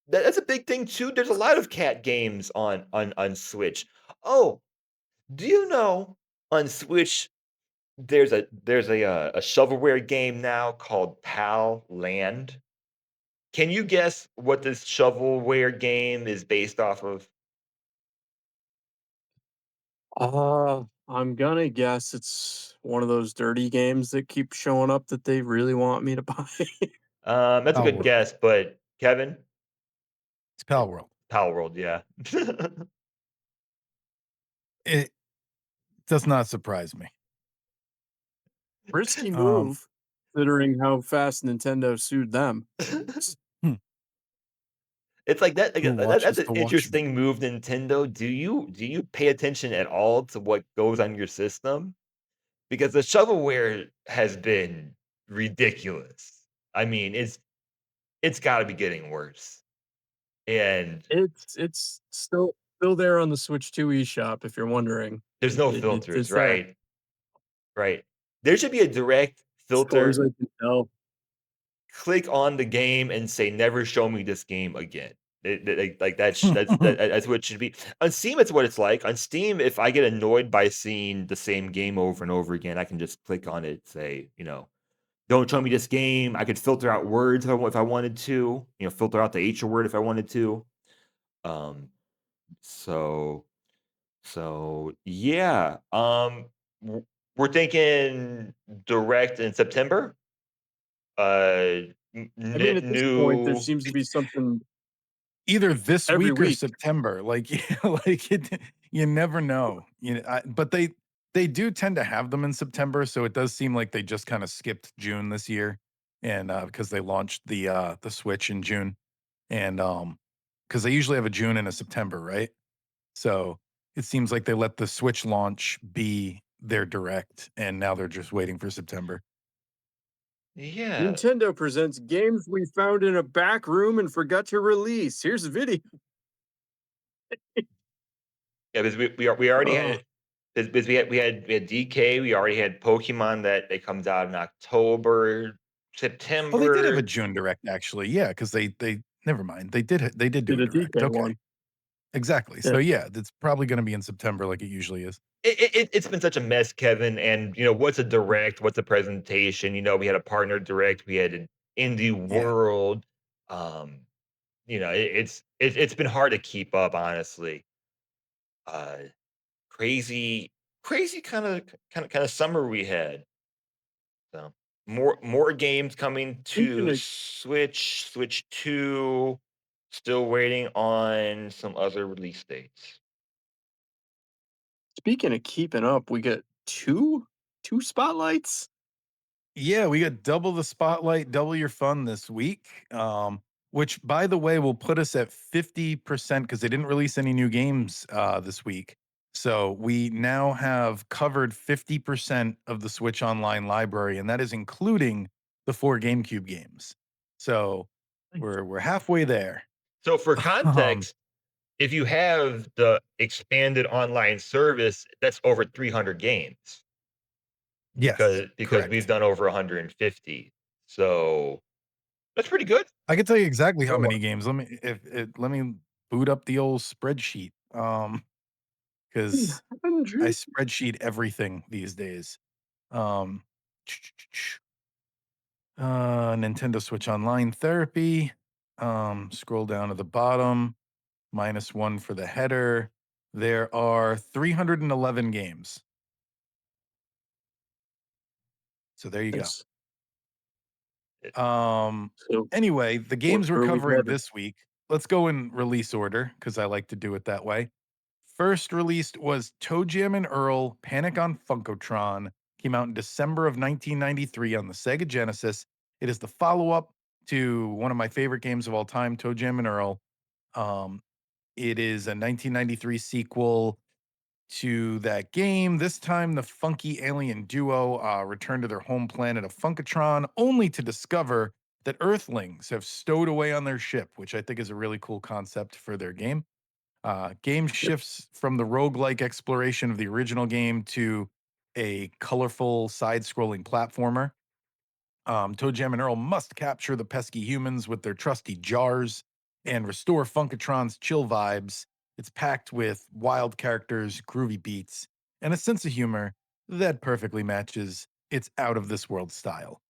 that's a big thing too. There's a lot of cat games on Switch. Oh, do you know on Switch there's a shovelware game now called Pal Land? Can you guess what this shovelware game is based off of? I'm gonna guess it's one of those dirty games that keep showing up that they really want me to buy. That's a Pal good World. guess, but Kevin? It's Pal World. Pal World, yeah. It does not surprise me. Risky Um, move, considering how fast Nintendo sued them. hmm, It's like who that's watches an the Watchmen? interesting move, Nintendo. Do you pay attention at all to what goes on your system? Because the shovelware has been ridiculous. I mean, it's gotta be getting worse, and It's still there on the Switch 2 eShop if you're wondering. there's no filters, It's there, right? Right. There should be a direct as far as filter, I can tell. click on the game and say, "Never show me this game again." Like, that's what it should be. On Steam, it's what it's like. On Steam, if I get annoyed by seeing the same game over and over again, I can just click on it, say, "Don't show me this game." I could filter out words if I wanted to, filter out the H word if I wanted to. Um, so yeah. We're thinking direct in September. I mean, at this point, there New. seems to be something Either this every week or week. September, like, like you never know, but they do tend to have them in September, so it does seem like they just kinda skipped June this year, and, because they launched the Switch in June, and, because they usually have a June and a September, right? So, it seems like they let the Switch launch be their direct, and now they're just waiting for September. Yeah. Nintendo presents games we found in a back room and forgot to release. Here's a video. Yeah, because we already Oh, had, because we had DK, we already had Pokemon that comes out in October, Oh, they did have a September. June direct, actually, yeah, because they never mind, they did do did a a direct, DK okay. one. Exactly. So Yeah, yeah, it's probably gonna be in September like it usually is. It's been such a mess, Kevin, and, what's a direct, what's a presentation, we had a partner direct, we had an indie Yeah. world, um, it's been hard to keep up, honestly. Uh, crazy crazy kinda summer we had. So, more games coming speaking to of Switch, Switch 2, still waiting on some other release dates. speaking of keeping up, we get two spotlights. Yeah, we got double the spotlight, double your fun this week. Which by the way will put us at 50% because they didn't release any new games this week. So we now have covered 50% of the Switch Online library, and that is including the four GameCube games. So Nice. we're halfway there. So, for Um, context, if you have the expanded online service, that's over 300 games yes, because we've correct. done over 150. So, that's pretty good. I can tell you exactly how More. many games. Let me boot up the old spreadsheet. Because I 300? spreadsheet everything these days. Um, Nintendo Switch Online Therapy. Scroll down to the bottom, -1 for the header. There are 311 games. So there you go. Nice. It Um, So, anyway, the where games we're where are we covering headed? this week, let's go in release order because I like to do it that way. First released was Toejam and Earl Panic on Funkotron. Came out in December of 1993 on the Sega Genesis. It is the follow-up to one of my favorite games of all time, Toejam and Earl. Um, it is a 1993 sequel to that game. This time, the funky alien duo return to their home planet of Funkotron, only to discover that Earthlings have stowed away on their ship, which I think is a really cool concept for their game. Game Yep. shifts from the roguelike exploration of the original game to a colorful side-scrolling platformer. ToeJam and Earl must capture the pesky humans with their trusty jars and restore Funkotron's chill vibes. It's packed with wild characters, groovy beats, and a sense of humor that perfectly matches its out of this world style.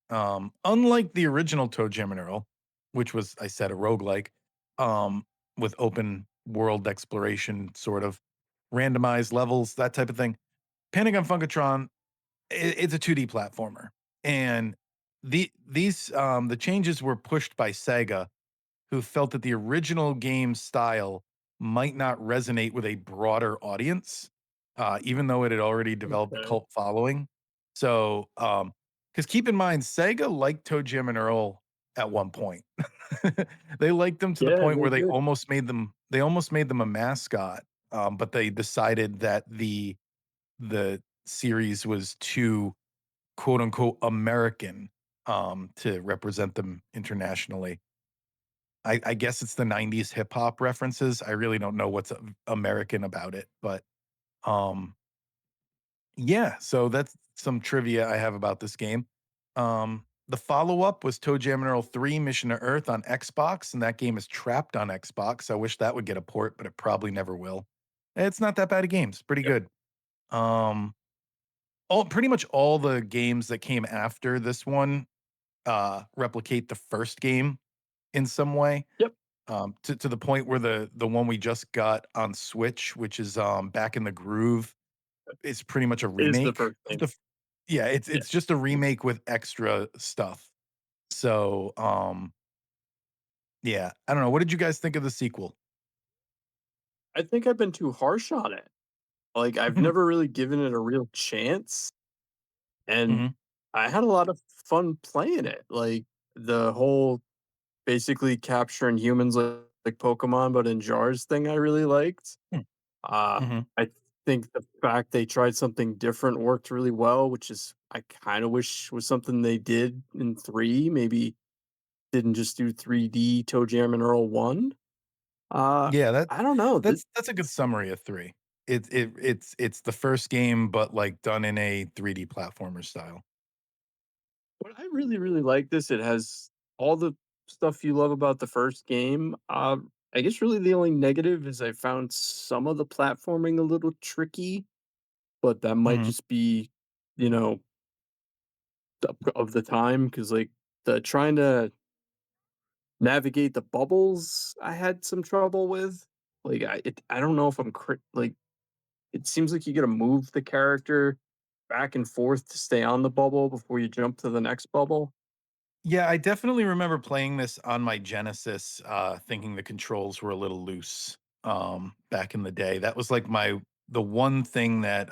Unlike the original ToeJam and Earl, which was, I said, a roguelike, with open world exploration, sort of randomized levels, that type of thing. Panic on Funkotron, it's a 2D platformer, and the changes were pushed by Sega, who felt that the original game style might not resonate with a broader audience, even though it had already developed a Okay. cult following. So, because keep in mind, Sega liked Toe Jam and Earl at one point. They liked them to the Yeah, point they where did. they almost made them a mascot, but they decided that the series was too quote unquote American. to represent them internationally. I guess it's the 90s hip hop references. I really don't know what's American about it, but um yeah, so that's some trivia I have about this game. The follow-up was Toejam and Earl 3 Mission to Earth on Xbox, and that game is trapped on Xbox. I wish that would get a port, but it probably never will. It's not that bad a game. It's pretty Yep. good. Um, all pretty much all the games that came after this one replicate the first game in some way. Yep. To the point where the one we just got on Switch, which is Back in the Groove, it's pretty much a It is the remake first of thing. the f yeah, Yeah. it's just a remake with extra stuff. So, yeah, I don't know, what did you guys think of the sequel? I think I've been too harsh on it. Like, I've Mhm, never really given it a real chance, and mhm, I had a lot of fun playing it. Like, the whole basically capturing humans like Pokemon, but in jars thing I really liked. mm, mhm. I think the fact they tried something different worked really well, which is I kinda wish was something they did in 3, maybe didn't just do 3D ToeJam and Earl 1. Uh, Yeah, that I don't know, that's a good summary of 3. It's the first game, but, like, done in a 3D platformer style. but I really, really like this. It has all the stuff you love about the first game. I guess really the only negative is I found some of the platforming a little tricky, but that might Mhm. just be, you know, of the time because like the trying to navigate the bubbles I had some trouble with. Like I don't know if like it seems like you got to move the character back and forth to stay on the bubble before you jump to the next bubble. Yeah, I definitely remember playing this on my Genesis, thinking the controls were a little loose, back in the day. That was like the one thing that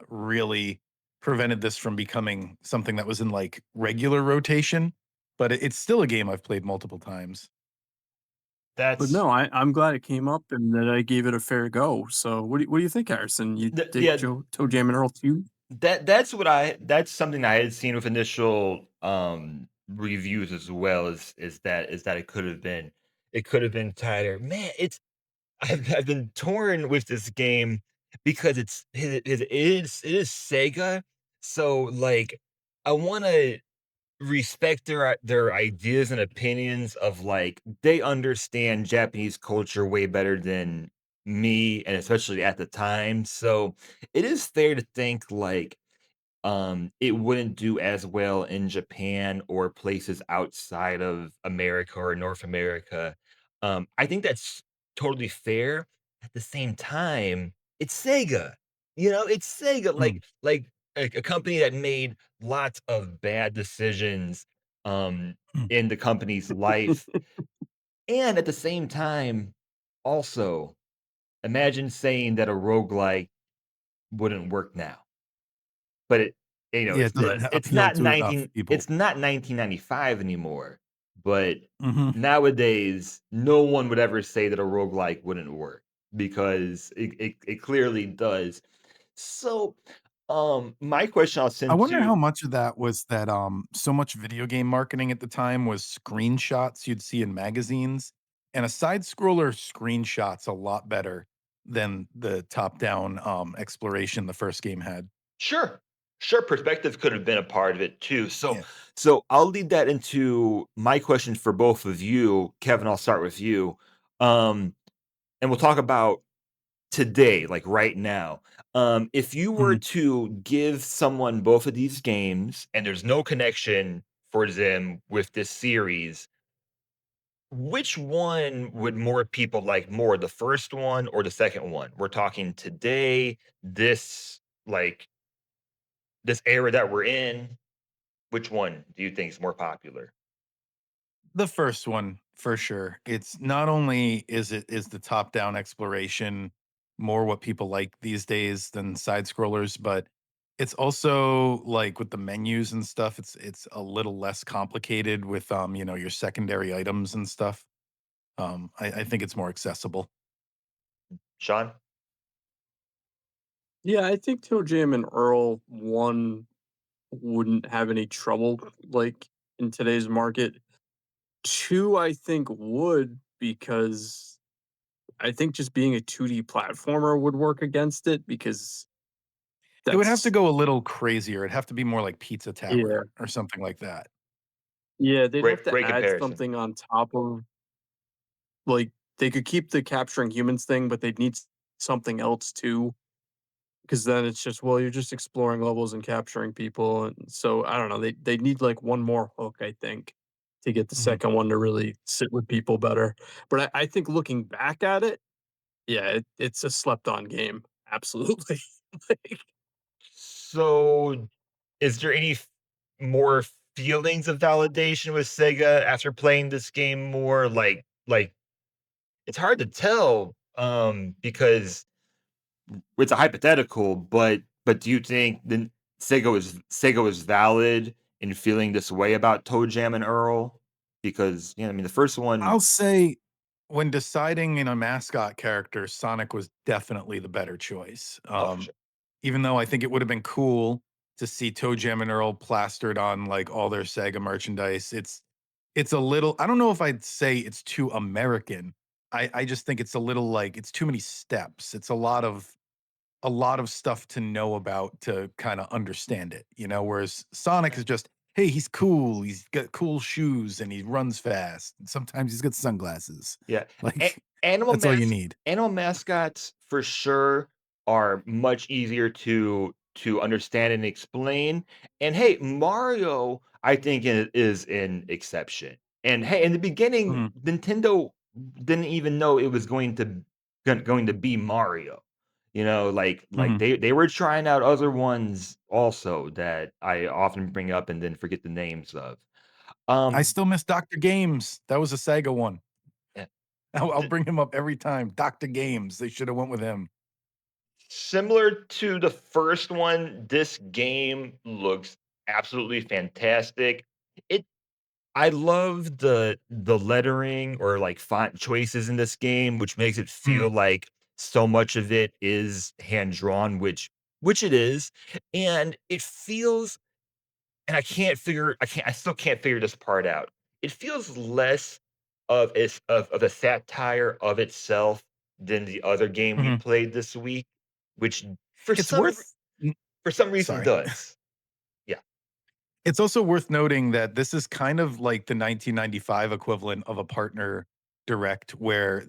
really prevented this from becoming something that was in like regular rotation. But it's still a game I've played multiple times. But That's no, I'm glad it came up and that I gave it a fair go. So what do you think, Harrison? You dig yeah, Joe Toe Jam and Earl 2? that's something I had seen with initial reviews as well is that it could have been tighter. Man, it's I've been torn with this game because it is Sega. So like I want to respect their ideas and opinions of like they understand Japanese culture way better than me and especially at the time. So it is fair to think like it wouldn't do as well in Japan or places outside of America or North America. I think that's totally fair. At the same time, it's Sega. You know, it's Sega, Mm, like a company that made lots of bad decisions um mm. in the company's life. And at the same time, also imagine saying that a roguelike wouldn't work now. But Yeah, it doesn't appeal to enough people. it's not 1995 anymore, but Mhm. nowadays, no one would ever say that a roguelike wouldn't work because it clearly does. So, my question I'll I send wonder how to much of that was that, so much video game marketing at the time was screenshots you'd see in magazines, and a side scroller screenshot's a lot better than the top-down, exploration the first game had. Sure. Sure, perspective could have been a part of it too. Yeah. So I'll lead that into my question for both of you. Kevin, I'll start with you. Um, and we'll talk about today, like right now, if you were Mhm. to give someone both of these games and there's no connection for them with this series, which one would more people like more, the first one or the second one? We're talking today, like this era that we're in. Which one do you think is more popular? The first one, for sure. It's not only is the top-down exploration more what people like these days than side scrollers, but it's also, like, with the menus and stuff, it's a little less complicated with, your secondary items and stuff. I think it's more accessible. Sean? Yeah, I think Toe Jam and Earl 1 wouldn't have any trouble, like, in today's market. 2, I think, would, because I think just being a 2D platformer would work against it because It would have to that's go a little crazier. It'd have to be more like Pizza yeah. Tower or something like that. Yeah, they'd have Great, to great add comparison. something on top of like, they could keep the capturing humans thing, but they'd need something else too. Because then it's just, well, you're just exploring levels and capturing people, and so, I don't know, they need, like, one more hook, I think, to get the Mhm. second one to really sit with people better. But I think looking back at it, yeah, it's a slept-on game, absolutely. Like So, is there any more feelings of validation with Sega after playing this game more? Like it's hard to tell, because it's a hypothetical, but do you think then Sega was valid in feeling this way about Toejam and Earl? Because, I mean, the first one. I'll say when deciding in a mascot character, Sonic was definitely the better choice. Oh, for sure. Even though I think it would have been cool to see Toe Jam and Earl plastered on like all their Sega merchandise. It's a little I don't know if I'd say it's too American. I just think it's a little like it's too many steps. It's a lot of stuff to know about to kind of understand it, whereas Sonic Yeah. is just, hey, he's cool, he's got cool shoes and he runs fast. And sometimes he's got sunglasses. Yeah. A Like animal that's all you mas need. animal mascots for sure are much easier to understand and explain, and, hey, Mario, I think is an exception, and, hey, in the beginning, Mhm, Nintendo didn't even know it was going to be Mario, like, mhm. they were trying out other ones also that I often bring up and then forget the names of. I Um, still miss Dr. Games. That was a Sega one. eh, I'll bring him up every time. Dr. Games. They should have went with him. Similar to the first one, this game looks absolutely fantastic. It I love the lettering or like font choices in this game, which makes it feel Mhm, like so much of it is hand drawn, which it is. And it feels and I still can't figure this part out. It feels less of a satire of itself than the other game we mhm. played this week, which for It's some worth mm, for some reason sorry. does. Yeah. It's also worth noting that this is kind of like the 1995 equivalent of a partner direct where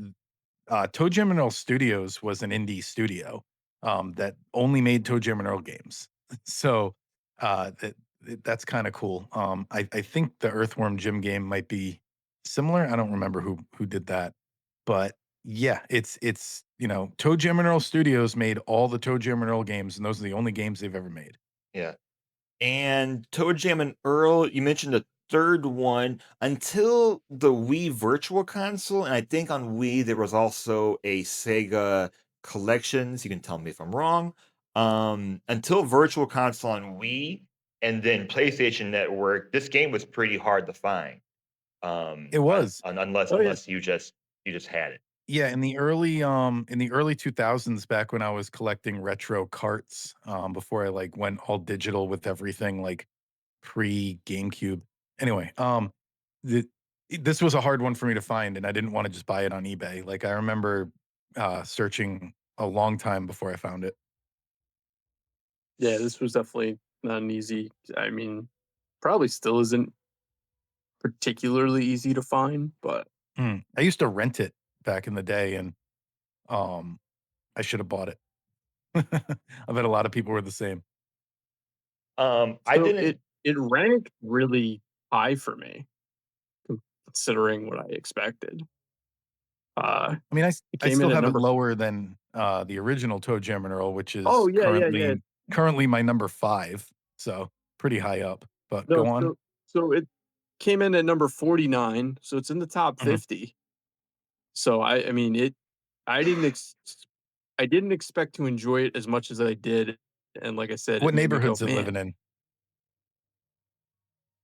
ToeJam and Earl Studios was an indie studio that only made ToeJam and Earl games. So that's kind of cool. I think the Earthworm Jim game might be similar. I don't remember who did that, but yeah, it's ToeJam and Earl Studios made all the ToeJam and Earl games, and those are the only games they've ever made. Yeah. And Toejam and Earl, you mentioned a third one until the Wii Virtual Console, and I think on Wii there was also a Sega Collections. You can tell me if I'm wrong. Until Virtual Console on Wii, and then PlayStation Network, this game was pretty hard to find. It was. Unless oh, yeah. you just had it. Yeah, in the early 2000s back when I was collecting retro carts, before I, like, went all digital with everything, like, pre-GameCube. Anyway, the this was a hard one for me to find, and I didn't wanna just buy it on eBay. Like, I remember, searching a long time before I found it. Yeah, this was definitely not an easy, I mean, probably still isn't particularly easy to find, but I used to rent it back in the day, and, um, I should have bought it. I bet a lot of people were the same. I so didn't it ranked really high for me, considering what I expected. I mean, It I came in still at have it number lower than, the original ToeJam and Earl, which oh, is yeah, yeah, yeah. currently my number 5, so pretty high up, but No, go on. so it came in at number 49, so it's in the top Mhm. 50. So I mean, I didn't ex I didn't expect to enjoy it as much as I did, and like I said, it What made me go, neighborhood's it "Man, living in?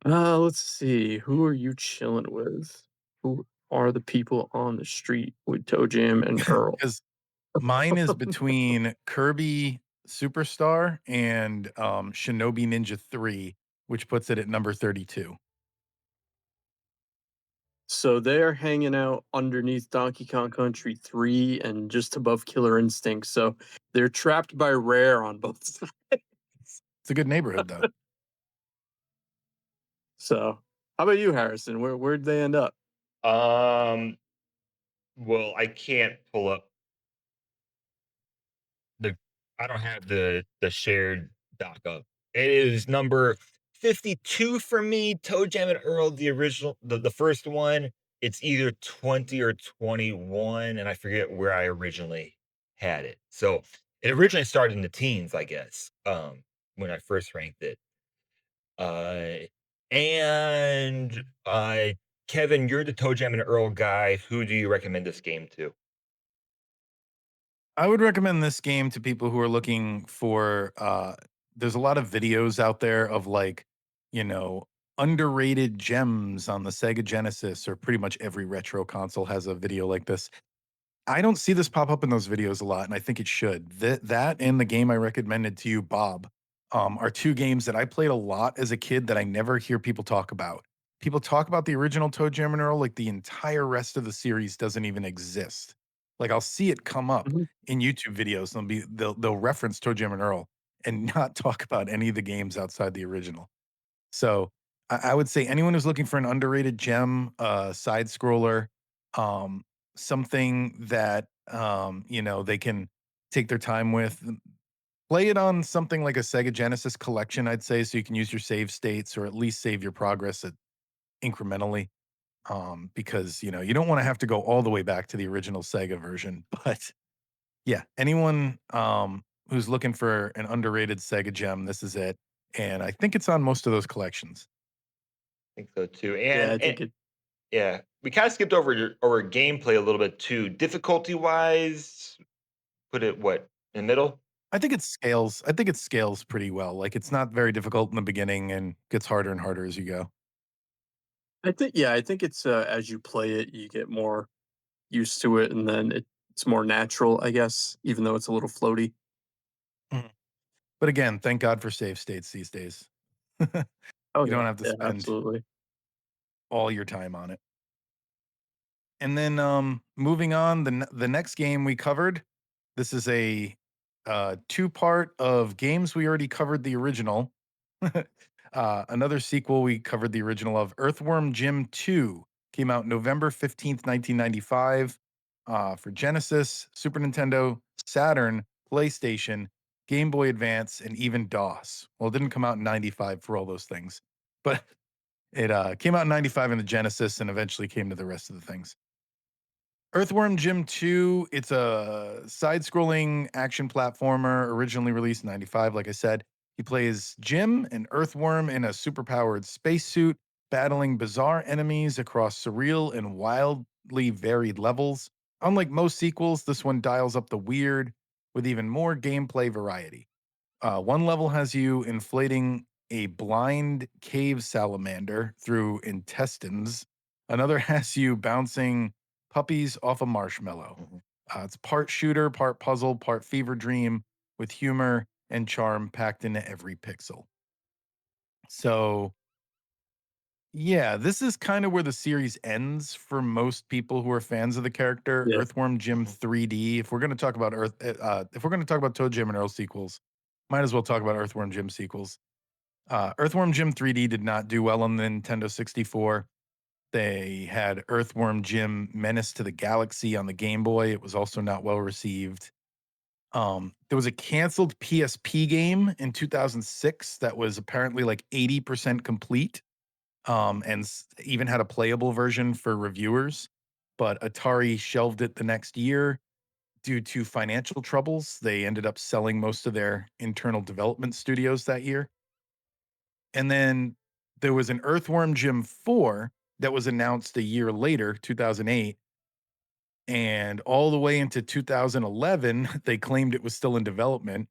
let's see, who are you chilling with? Who are the people on the street with Toe Jam and Earl?" 'Cause mine is between Kirby Superstar and, Shinobi Ninja 3, which puts it at number 32. So they're hanging out underneath Donkey Kong Country 3 and just above Killer Instinct. So they're trapped by Rare on both sides. It's a good neighborhood though. So how about you, Harrison? Where'd they end up? Um, well, I can't pull up the I don't have the shared doc up. It is number 52 for me, Toejam and Earl, the original, the first one. It's either 20 or 21, and I forget where I originally had it. So it originally started in the teens, I guess, when I first ranked it. Uh, and Kevin, you're the Toejam and Earl guy. Who do you recommend this game to? I would recommend this game to people who are looking for there's a lot of videos out there of like, you know, underrated gems on the Sega Genesis, or pretty much every retro console has a video like this. I don't see this pop up in those videos a lot, and I think it should. That and the game I recommended to you, Bob, are 2 games that I played a lot as a kid that I never hear people talk about. People talk about the original ToeJam and Earl like the entire rest of the series doesn't even exist. Like, I'll see it come up Mhm. in YouTube videos, and they'll reference ToeJam and Earl and not talk about any of the games outside the original. So, I would say anyone who's looking for an underrated gem, side scroller, um, something that, you know, they can take their time with, play it on something like a Sega Genesis collection, I'd say, so you can use your save states or at least save your progress incrementally, because, you know, you don't wanna have to go all the way back to the original Sega version, but yeah, anyone, who's looking for an underrated Sega gem, this is it, and I think it's on most of those collections. I think so too. Yeah, I And think it. yeah, we kind of skipped over gameplay a little bit too. Difficulty wise, put it what in the middle. I think it scales pretty well, like, it's not very difficult in the beginning and gets harder and harder as you go. I think. Yeah, I think it's as you play it, you get more used to it, and then it's more natural, I guess, even though it's a little floaty. Mhm. But again, thank God for save states these days. Oh You don't yeah, have to yeah, spend absolutely. all your time on it. And then, moving on, the next game we covered, this is a, two-part of games we already covered the original. Another sequel we covered the original of, Earthworm Jim 2, came out November 15th, 1995, for Genesis, Super Nintendo, Saturn, PlayStation, Game Boy Advance, and even DOS. Well, it didn't come out in '95 for all those things, but it, came out in '95 in the Genesis and eventually came to the rest of the things. Earthworm Jim 2, it's a side-scrolling action platformer originally released in '95, like I said. He plays Jim, an earthworm in a superpowered spacesuit, battling bizarre enemies across surreal and wildly varied levels. Unlike most sequels, this one dials up the weird with even more gameplay variety. One level has you inflating a blind cave salamander through intestines. Another has you bouncing puppies off a marshmallow. Mhm. It's part shooter, part puzzle, part fever dream, with humor and charm packed into every pixel. So, yeah, this is kind of where the series ends for most people who are fans of the character. Yeah. Earthworm Jim Mhm. 3D. If we're going to talk about if we're going to talk about Toe Jim and Earl sequels, might as well talk about Earthworm Jim sequels. Earthworm Jim 3D did not do well on the Nintendo 64. They had Earthworm Jim Menace to the Galaxy on the Game Boy. It was also not well received. There was a canceled PSP game in 2006 that was apparently like 80% complete, and even had a playable version for reviewers. But Atari shelved it the next year due to financial troubles. They ended up selling most of their internal development studios that year. And then there was an Earthworm Jim 4 that was announced a year later, 2008, and all the way into 2011, they claimed it was still in development.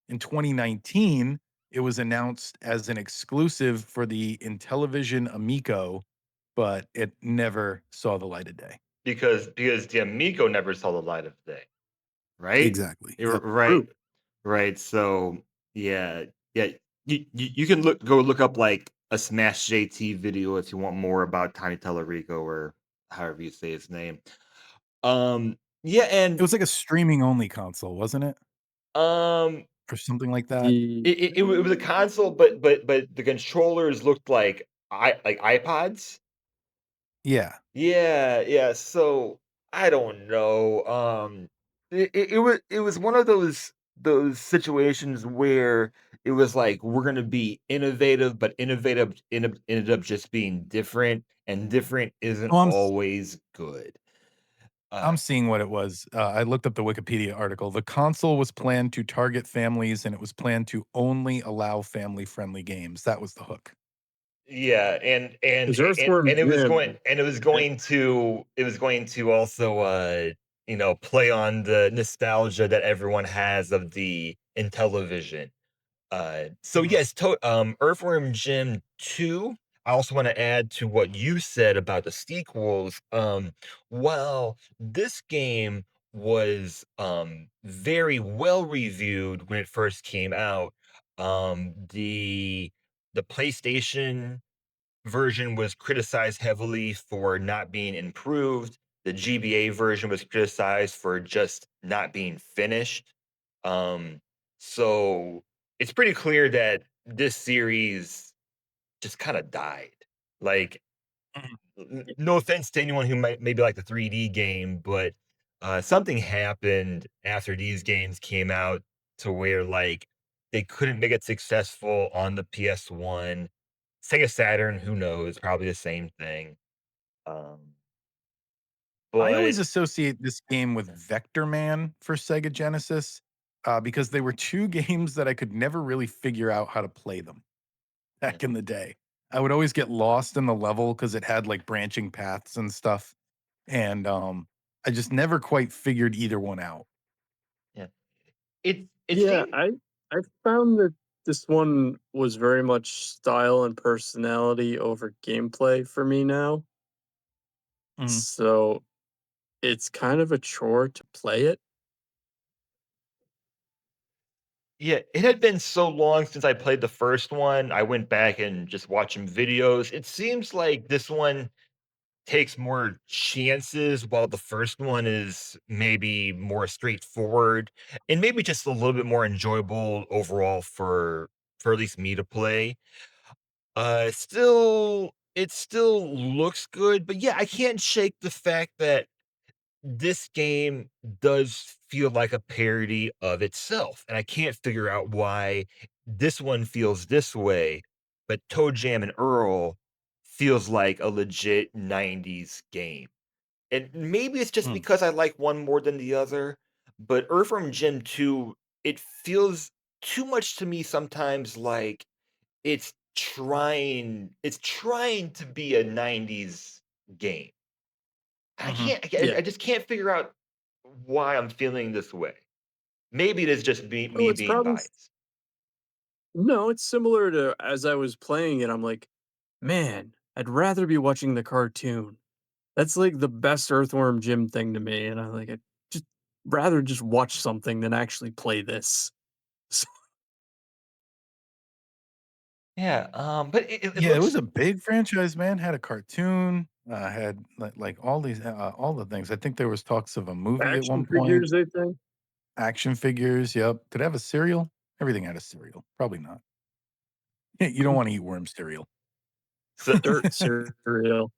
In 2019, it was announced as an exclusive for the Intellivision Amico, but it never saw the light of day. Because the Amigo never saw the light of day, right? Exactly. You're Yep. right, True. right. So yeah, yeah. You can look up like a Smash JT video if you want more about Tiny Tellerico or however you say his name. Yeah, It and was like a streaming only console, wasn't it? um, Or something like that? The it was a console, but the controllers looked like iPods. Yeah. Yeah, yeah. So I don't know. It was one of those situations where it was like we're gonna be innovative, but innovative ended up just being different, and different isn't Oh, always good. Uh, I'm seeing what it was. I looked up the Wikipedia article. The console was planned to target families, and it was planned to only allow family-friendly games. That was the hook. yeah, Because Earthworm Jim, and it it was going to also play on the nostalgia that everyone has of the Intellivision. So Mhm. yes, Earthworm Jim 2. I also want to add to what you said about the sequels. While this game was very well reviewed when it first came out, the PlayStation version was criticized heavily for not being improved. The GBA version was criticized for just not being finished. Um, so it's pretty clear that this series just kind of died. Like, Mhm. no offense to anyone who might maybe like the 3D game, but something happened after these games came out to where like they couldn't make it successful on the PS1. Sega Saturn, who knows? Probably the same thing. Um, I always but associate this game with Vector Man for Sega Genesis, because they were 2 games that I could never really figure out how to play them yeah, back in the day. I would always get lost in the level because it had, like, branching paths and stuff, and, I just never quite figured either one out. yeah. It yeah, seemed I found that this one was very much style and personality over gameplay for me now. Mhm. So it's kind of a chore to play it. yeah, it had been so long since I played the first one. I went back and just watched some videos. It seems like this one takes more chances while the first one is maybe more straightforward and maybe just a little bit more enjoyable overall for at least me to play. It still looks good, but yeah, I can't shake the fact that this game does feel like a parody of itself, and I can't figure out why this one feels this way, but Toejam and Earl feels like a legit 90s game. And maybe it's just Mm. because I like one more than the other, but Earthworm Jim 2, it feels too much to me sometimes like it's trying to be a 90s game. Mhm. I Yeah. just can't figure out why I'm feeling this way. Maybe it is just Oh, me it's being probably biased. no, it's similar to as I was playing it, I'm like, man, I'd rather be watching the cartoon. That's like the best Earthworm Jim thing to me. And I'm like, I'd just rather just watch something than actually play this. So, Yeah, but it Yeah, it was looks a big franchise, man. Had a cartoon, had all these, all the things. I think there was talks of a movie at action one point. figures, I think. Action figures, yep. Did it have a cereal? Everything had a cereal. Probably not. You don't wanna eat worm cereal. so Dirt cereal.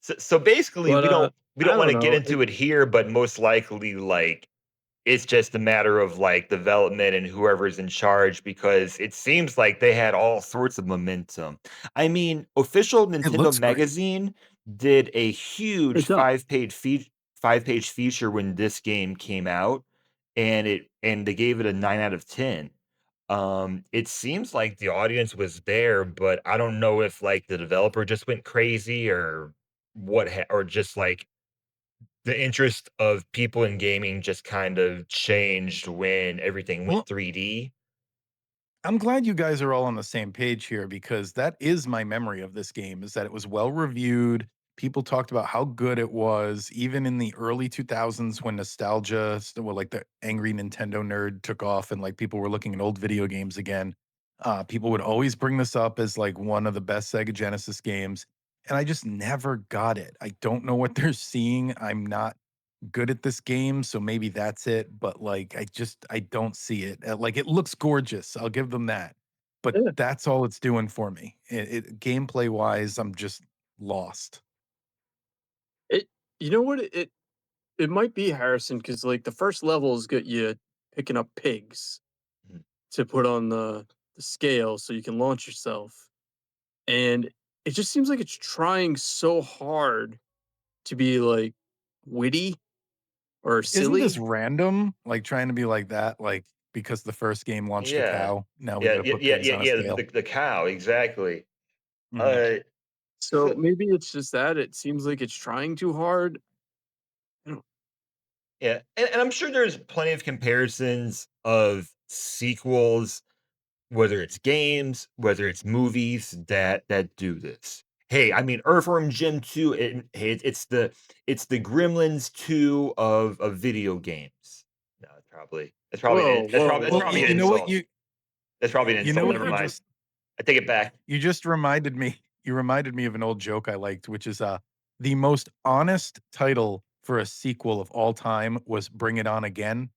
so basically But we don't I don't wanna get know. into it here, but most likely, like, it's just a matter of, like, development and whoever's in charge because it seems like they had all sorts of momentum. I mean, official It Nintendo looks great. Magazine did a huge It does. five-page feature when this game came out, and they gave it a 9 out of 10. It seems like the audience was there, but I don't know if, like, the developer just went crazy or or just, like, the interest of people in gaming just kind of changed when everything went Well, 3D. I'm glad you guys are all on the same page here because that is my memory of this game is that it was well reviewed. People talked about how good it was, even in the early 2000s when nostalgia, well, like the angry Nintendo nerd took off and like people were looking at old video games again. People would always bring this up as like one of the best Sega Genesis games. and I just never got it. I don't know what they're seeing. I'm not good at this game, so maybe that's it, but, like, I don't see it. Like, it looks gorgeous, I'll give them that, but Yeah. that's all it's doing for me. It gameplay-wise, I'm just lost. It you know what? It might be Harrison because like the first levels get you picking up pigs Mhm. to put on the scale so you can launch yourself. And it just seems like it's trying so hard to be like witty or Isn't this silly. random? Like, trying to be like that? Like, because the first game launched a Yeah. cow, now we Yeah, gotta yeah, put yeah, pigs yeah, on a yeah, scale? the cow, exactly. Mhm. Uh, So so maybe it's just that it seems like it's trying too hard. I don't yeah, and I'm sure there's plenty of comparisons of sequels, whether it's games, whether it's movies that do this. Hey, I mean, Earthworm Jim 2, hey, it's the Gremlins 2 of video games. No, it's probably Whoa, whoa, that's Well, whoa, probably an whoa. you know what? insult. That's probably an You know insult. what Never you mind. just I take it back. you just reminded me you reminded me of an old joke I liked, which is, the most honest title for a sequel of all time was Bring It On Again,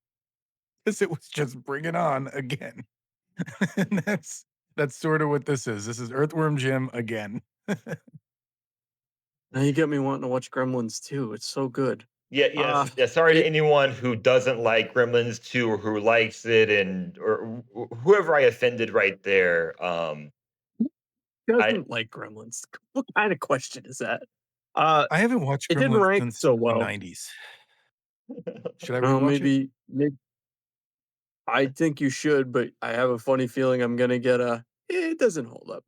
'cause it was just Bring It On Again. And that's sorta what this is. This is Earthworm Jim again. Now you get me wanting to watch Gremlins too. It's so good. Yeah, Uh yes. Yeah, sorry to it anyone who doesn't like Gremlins 2 or who likes it and or whoever I offended right there. I doesn't like Gremlins. What kind of question is that? Uh I haven't watched it didn't Gremlins rank since so the well. '90s. Should I Well, rewatch it? maybe I think you should, but I have a funny feeling I'm gonna get a it doesn't hold up.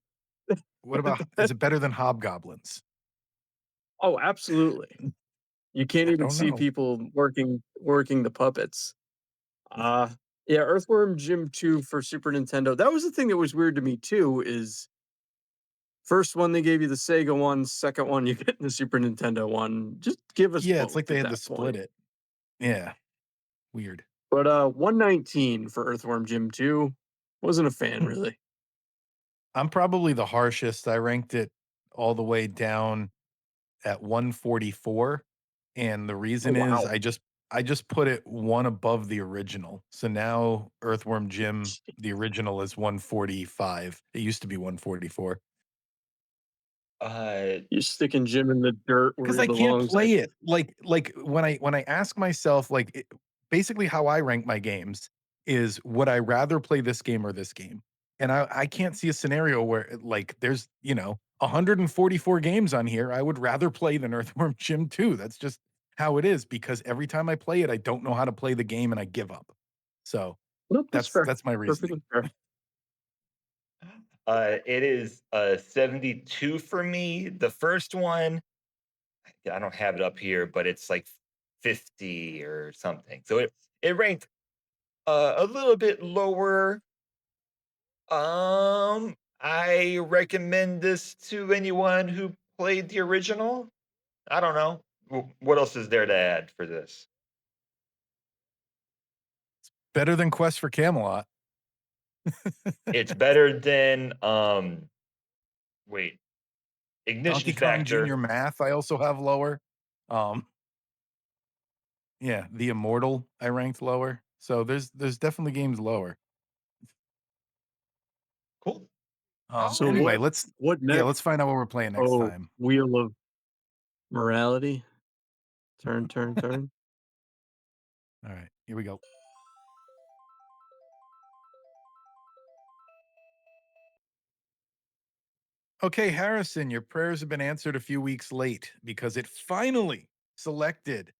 What about is it better than Hobgoblins? Oh, absolutely. You can't I even don't see know. people working the puppets. Uh, yeah, Earthworm Jim 2 for Super Nintendo. That was the thing that was weird to me too, is first one they gave you the Sega one, second one you get the Super Nintendo one. Just give us Yeah, it's both like they at had to that split point. it. Yeah, weird. But 119 for Earthworm Jim 2. Wasn't a fan Hmm. really. I'm probably the harshest. I ranked it all the way down at 144, and the Oh reason is wow. I just put it one above the original. So now Earthworm Jim, the original is 145. It used to be 144. uh You're sticking Jim in the dirt where 'Cause he I can't belongs, I play it. think. Like, when I ask myself, like, basically how I rank my games is, would I rather play this game or this game? And I can't see a scenario where, like, there's, 144 games on here I would rather play than Earthworm Jim 2. That's just how it is, because every time I play it, I don't know how to play the game and I give up. So, Nope, that's that's fair. that's my reasoning. Perfectly fair. it is 72 for me. The first one, I don't have it up here, but it's like 50 or something. So it ranked a little bit lower. I recommend this to anyone who played the original. I don't know. What else is there to add for this? Better than Quest for Camelot. It's better than wait, Ignition Donkey Kong Factor. Junior Math, I also have lower. Um Yeah, The Immortal, I ranked lower. So there's definitely games lower. Cool. So Anyway, what yeah, next? let's find out what we're playing next Oh, time. Wheel of Morality. Turn, turn, turn. All right, here we go. Okay, Harrison, your prayers have been answered a few weeks late because it finally selected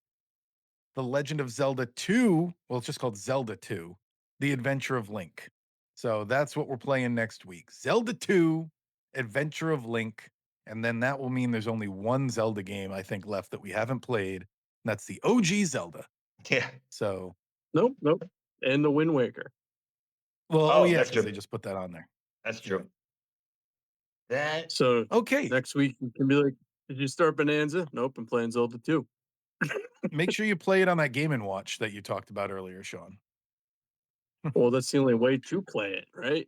The Legend of Zelda 2. Well, it's just called Zelda 2, The Adventure of Link. So that's what we're playing next week. Zelda 2, Adventure of Link. And then that will mean there's only one Zelda game I think left that we haven't played. And that's the OG Zelda. Yeah. So, Nope, nope. And the Wind Waker. well, oh Oh, yeah, that's because they true. just put that on there. That's Yeah. true. That So Okay. next week you can be like, did you start Bonanza? Nope, I'm playing Zelda 2. Make sure you play it on that Game& and Watch that you talked about earlier, Shawn. Well, that's the only way to play it, right?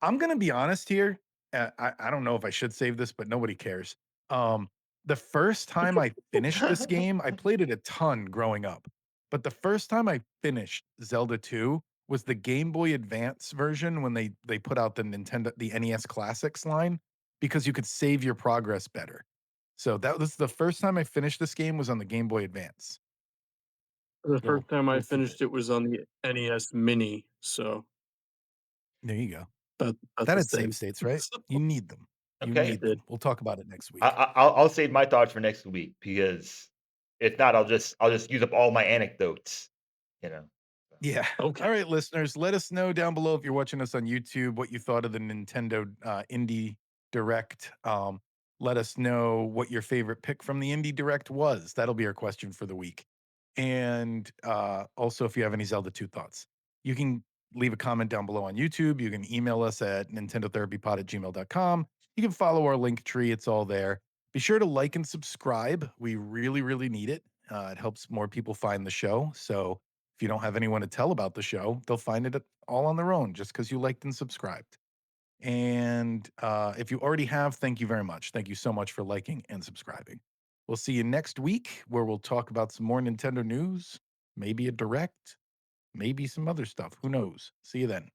I'm gonna be honest here. I don't know if I should save this, but nobody cares. Um, the first time I finished this game, I played it a ton growing up, but the first time I finished Zelda 2 was the Game Boy Advance version when they put out the NES Classics line, because you could save your progress better. So that was the first time I finished this game was on the Game Boy Advance. The Little first time I little tidbit. finished it was on the NES Mini, so There you go. about That the had save same. states, right? So You need them. You Okay. it need did. them. We'll talk about it next I, week. I, I'll save my thoughts for next week because if not, I'll just use up all my anecdotes. You know. Yeah. Okay. All right, listeners, let us know down below if you're watching us on YouTube what you thought of the Nintendo Indie Direct. Let us know what your favorite pick from the Indie Direct was. That'll be our question for the week. And also, if you have any Zelda 2 thoughts, you can leave a comment down below on YouTube. You can email us at nintendotherapypod@gmail.com. You can follow our link tree, it's all there. Be sure to like and subscribe. We really, really need it. It helps more people find the show. So if you don't have anyone to tell about the show, they'll find it all on their own just because you liked and subscribed. And if you already have, thank you very much. Thank you so much for liking and subscribing. We'll see you next week where we'll talk about some more Nintendo news, maybe a direct, maybe some other stuff. Who knows? See you then.